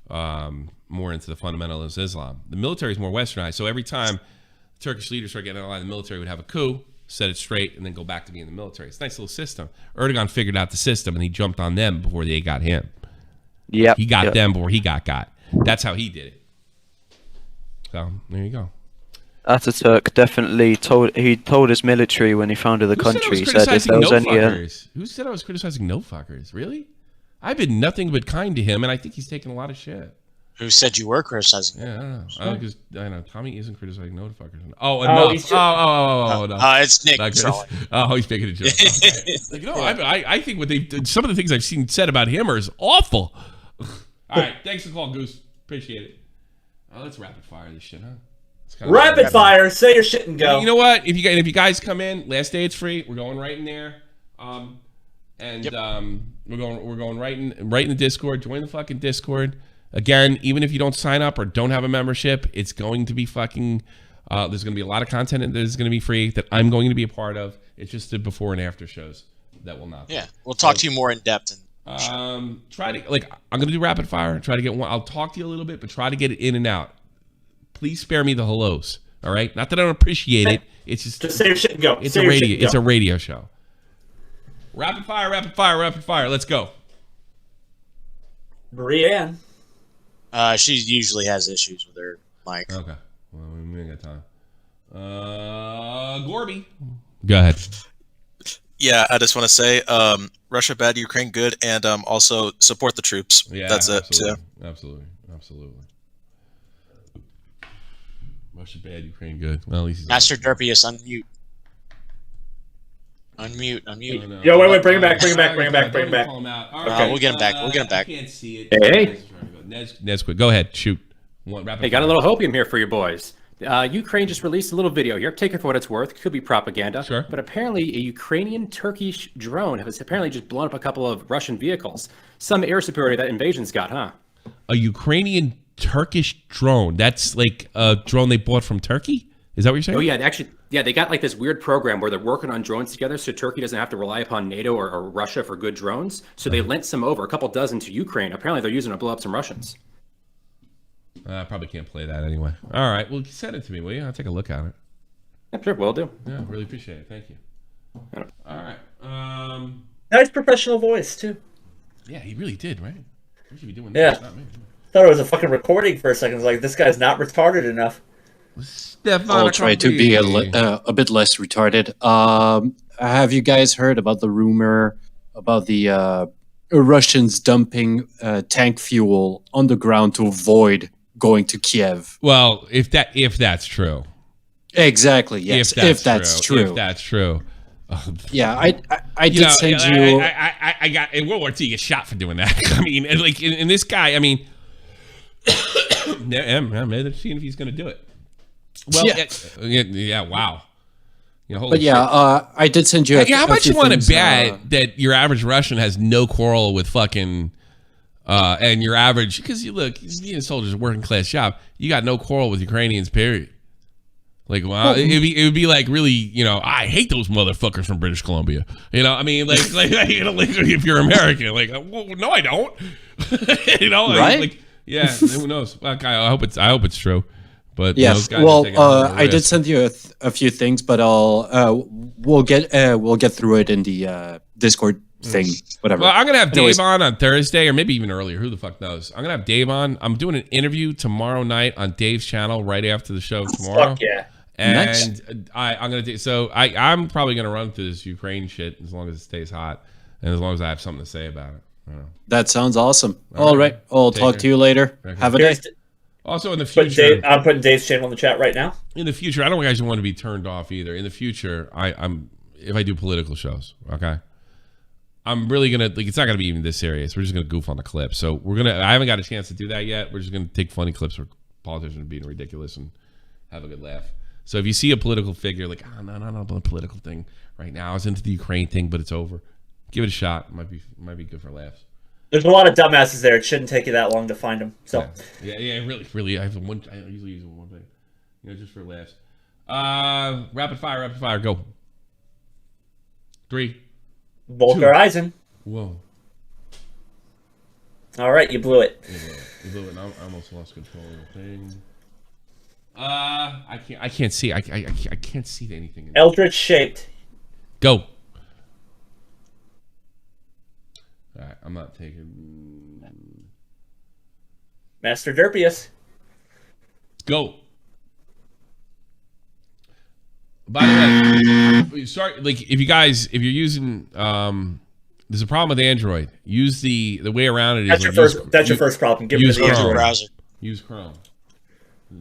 into the fundamentalists of Islam. The military is more westernized. So every time Turkish leaders started getting aligned, the military would have a coup, set it straight, and then go back to being in the military. It's a nice little system. Erdogan figured out the system, and he jumped on them before they got him. Yeah, he got them before he got. That's how he did it. So there you go. Ataturk definitely told his military when he founded the country. He said if there was any. Who said I was criticizing no fuckers? Really? I've been nothing but kind to him, and I think he's taken a lot of shit. Who said you were criticizing? Yeah, I don't know. Because I know Tommy isn't criticizing no fuckers. No. No. It's Nick. He's making a joke. Okay. I think some of the things I've seen said about him are awful. All right, thanks for the call, Goose. Appreciate it. Let's rapid fire this shit, huh? Rapid fire, say your shit and go. You know what? If you guys come in, last day it's free. We're going right in there, we're going right in the Discord. Join the fucking Discord. Again, even if you don't sign up or don't have a membership, it's going to be fucking. There's going to be a lot of content that is going to be free that I'm going to be a part of. It's just the before and after shows that will not. Yeah, we'll talk to you more in depth. Try to I'm going to do rapid fire. Try to get one. I'll talk to you a little bit, but try to get it in and out. Please spare me the hellos. All right, not that I don't appreciate it. It's just say your shit and go. It's a radio show. Rapid fire. Let's go. Brienne. She usually has issues with her mic. Okay. Well, we ain't got time. Gorby. Go ahead. Yeah, I just want to say, Russia bad, Ukraine good, and also support the troops. Yeah, that's absolutely. it too. Absolutely. Russia bad, Ukraine good. Well, at least he's Master Derpius, unmute. Unmute. Oh, no. Yo, wait, bring him back. Okay. We'll get him back. I can't see it. Hey. Ned's quick. Go ahead. Shoot. Hey, got a little hopium here for you boys. Ukraine just released a little video here. Take it for what it's worth. Could be propaganda. Sure. But apparently a Ukrainian-Turkish drone has apparently just blown up a couple of Russian vehicles. Some air superiority that invasion's got, huh? A Ukrainian-Turkish drone. That's like a drone they bought from Turkey? Is that what you're saying? Oh, yeah. They got like this weird program where they're working on drones together so Turkey doesn't have to rely upon NATO or Russia for good drones. So they lent some over, a couple dozen to Ukraine. Apparently they're using to blow up some Russians. I probably can't play that anyway. All right. Well, send it to me, will you? I'll take a look at it. Yeah, sure, will do. Yeah, really appreciate it. Thank you. All right. Nice professional voice, too. Yeah, he really did, right? We should be doing this. Not me. Thought it was a fucking recording for a second. I was like, this guy's not retarded enough. I'll try to be a bit less retarded. Have you guys heard about the rumor about the Russians dumping tank fuel on the ground to avoid going to Kiev? Well, if that's true. Exactly, yes. If that's true. Yeah, I did send you. I got in World War II. You get shot for doing that. I mean, and like in this guy, I mean, I'm seeing if he's going to do it. Well, yeah, wow. You know, I did send you. How much you want to bet that your average Russian has no quarrel with fucking, and your average, because you look, being a soldier is a working class job. You got no quarrel with Ukrainians, period. Like, wow, it would be like really, you know, I hate those motherfuckers from British Columbia. You know, I mean, like you know, like if you're American, like, well, no, I don't. You know, right? Like, yeah, who knows? Like, I hope it's true. But yeah, those guys I did send you a few things, but we'll get through it in the Discord thing, whatever. Well, I'm gonna have Dave on Thursday, or maybe even earlier. Who the fuck knows? I'm gonna have Dave on. I'm doing an interview tomorrow night on Dave's channel right after the show tomorrow. Fuck yeah. And nice. I'm gonna do so. I'm probably gonna run through this Ukraine shit as long as it stays hot, and as long as I have something to say about it. That sounds awesome. All right. I'll talk to you later. Okay. Have a day. Also, in the future, I'm putting Dave's channel in the chat right now. In the future, I don't guys want to be turned off either. In the future, I'm if I do political shows, okay, I'm really gonna like. It's not gonna be even this serious. We're just gonna goof on the clip. So I haven't got a chance to do that yet. We're just gonna take funny clips where politicians are being ridiculous and have a good laugh. So if you see a political figure like, oh, no, the political thing right now, I was into the Ukraine thing, but it's over. Give it a shot. It might be good for laughs. There's a lot of dumbasses there. It shouldn't take you that long to find them. So yeah, really. I usually use one thing, you know, just for laughs. Rapid fire, go. 3, Volker Eisen. Whoa. All right, you blew it. You blew it. And I almost lost control of the thing. I can't see. I can't see anything. Eldritch shaped. Go. All right, I'm not taking. Master Derpius. Go. By the way, sorry. Like if you're using, there's a problem with Android. Use the way around it. That's your first problem. Get rid of the Android browser. Use Chrome.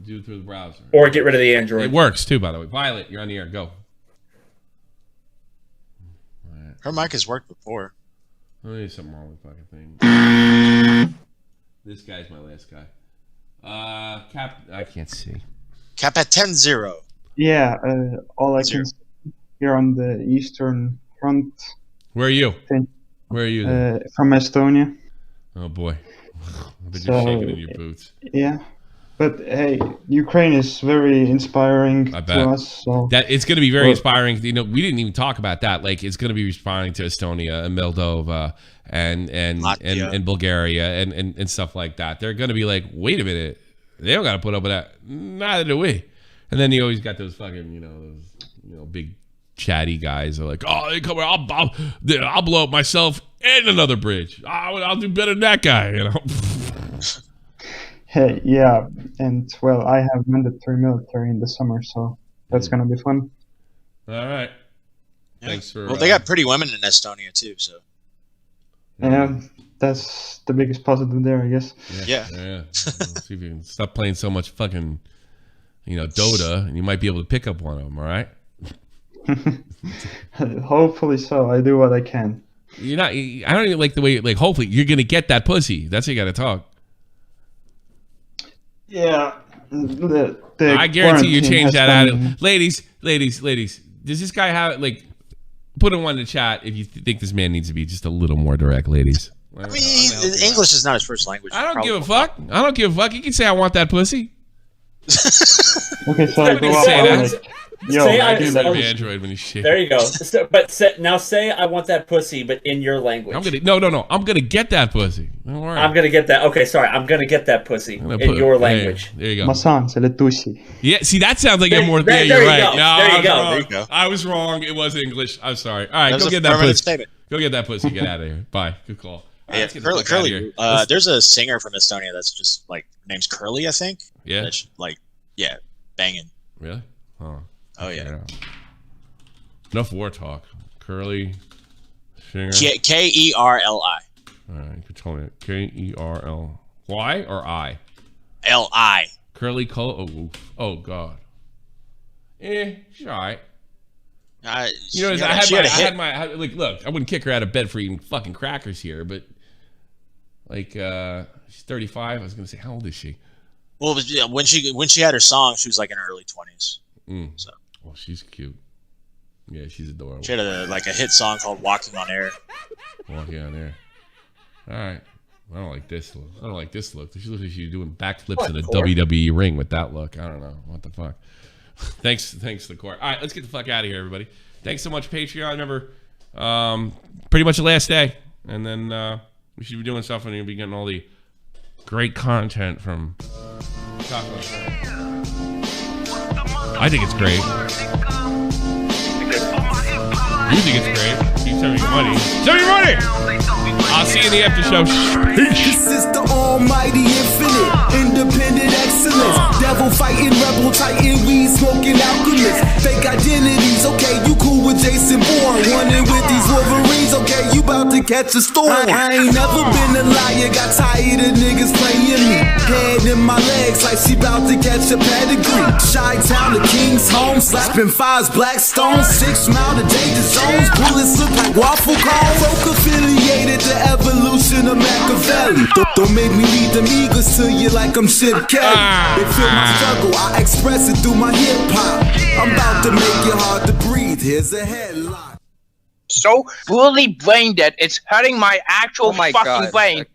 Do it through the browser. Or get rid of the Android. It works too, by the way. Violet, you're on the air. Go. Right. Her mic has worked before. Oh, there's something wrong with the fucking thing. This guy's my last guy. Cap, I can't see. Cap at 10-0. Yeah, all I can see here on the Eastern Front. Where are you? Where are you? From Estonia. Oh boy. But you're shaking in your boots. Yeah. But hey, Ukraine is very inspiring to us. So that it's going to be very inspiring. You know, we didn't even talk about that. Like, it's going to be inspiring to Estonia and Moldova and Bulgaria and stuff like that. They're going to be like, wait a minute, they don't got to put up with that. Neither do we. And then you always got those fucking big chatty guys are like, oh, come here, I'll blow up myself and another bridge. I'll do better than that guy. You know. Hey, yeah, and well, I have mandatory military in the summer, so that's gonna be fun. All right. Yeah. Thanks for. Well, they got pretty women in Estonia too, so. Yeah, that's the biggest positive there, I guess. Yeah. See if you can stop playing so much fucking, Dota, and you might be able to pick up one of them. All right. Hopefully so. I do what I can. You're not. I don't even like the way. Like, hopefully, you're gonna get that pussy. That's how you gotta talk. Yeah, I guarantee you change that out. Ladies, does this guy have put in one in the chat if you think this man needs to be just a little more direct, ladies. I mean, English is not his first language. I don't give a fuck. He can say I want that pussy. Okay, so I go out I do that Android when you shit. There you go. But say I want that pussy, but in your language. No. I'm gonna get that pussy. Don't worry. I'm gonna get that. Okay, sorry. I'm gonna get that pussy in your language. There you go. Masan, c'est le tusi. Yeah, see, that sounds like you're more. There you're you right. go. No, There you go. I was wrong. It was English. I'm sorry. All right, go get that pussy. Go get that pussy. Get out of here. Bye. Good call. Yeah, Curly. There's a singer from Estonia that's just name's Curly, I think. Yeah. That's banging. Really? Oh yeah. Enough war talk. Curly singer. Kerli. All right, you can tell me it. Kerly or I? Li. Curly Cole. Oh God. She's all right. You know, I had my like. Look, I wouldn't kick her out of bed for eating fucking crackers here, but like, she's 35. I was gonna say, how old is she? Well, when she had her song, she was like in her early 20s. So. Well, she's cute. Yeah, she's adorable. She had a hit song called "Walking on Air." Walking on Air. All right. I don't like this look. I don't like this look. She looks like she's doing backflips in a WWE ring with that look. I don't know. What the fuck? Thanks, the court. All right, let's get the fuck out of here, everybody. Thanks so much, Patreon. Remember, pretty much the last day. And then we should be doing stuff and you'll be getting all the great content from I think it's great. You think it's great. Keep sending me money. Send me money! I'll see you in the after show. This is the almighty infinite, independent excellence. Devil fighting, rebel titan, weed smoking alchemist. Fake identities, okay, you cool with Jason Bourne. Running with these Wolverines, okay, you about to catch a storm. I ain't never been a liar, got tired of niggas playing me. Head in my legs like she about to catch a pedigree. Chi-town, the king's home, slapping fives, black stones. 6 mile to danger zones, bullets look like waffle cones. Folk affiliated to evolution of Machiavelli. Don't make me lead them eagles to you like I'm Chip Kelly. They feel my struggle, I express it through my hip hop. I'm about to make it hard to breathe. Here's a headline. So fully brain dead, it's hurting my actual fucking brain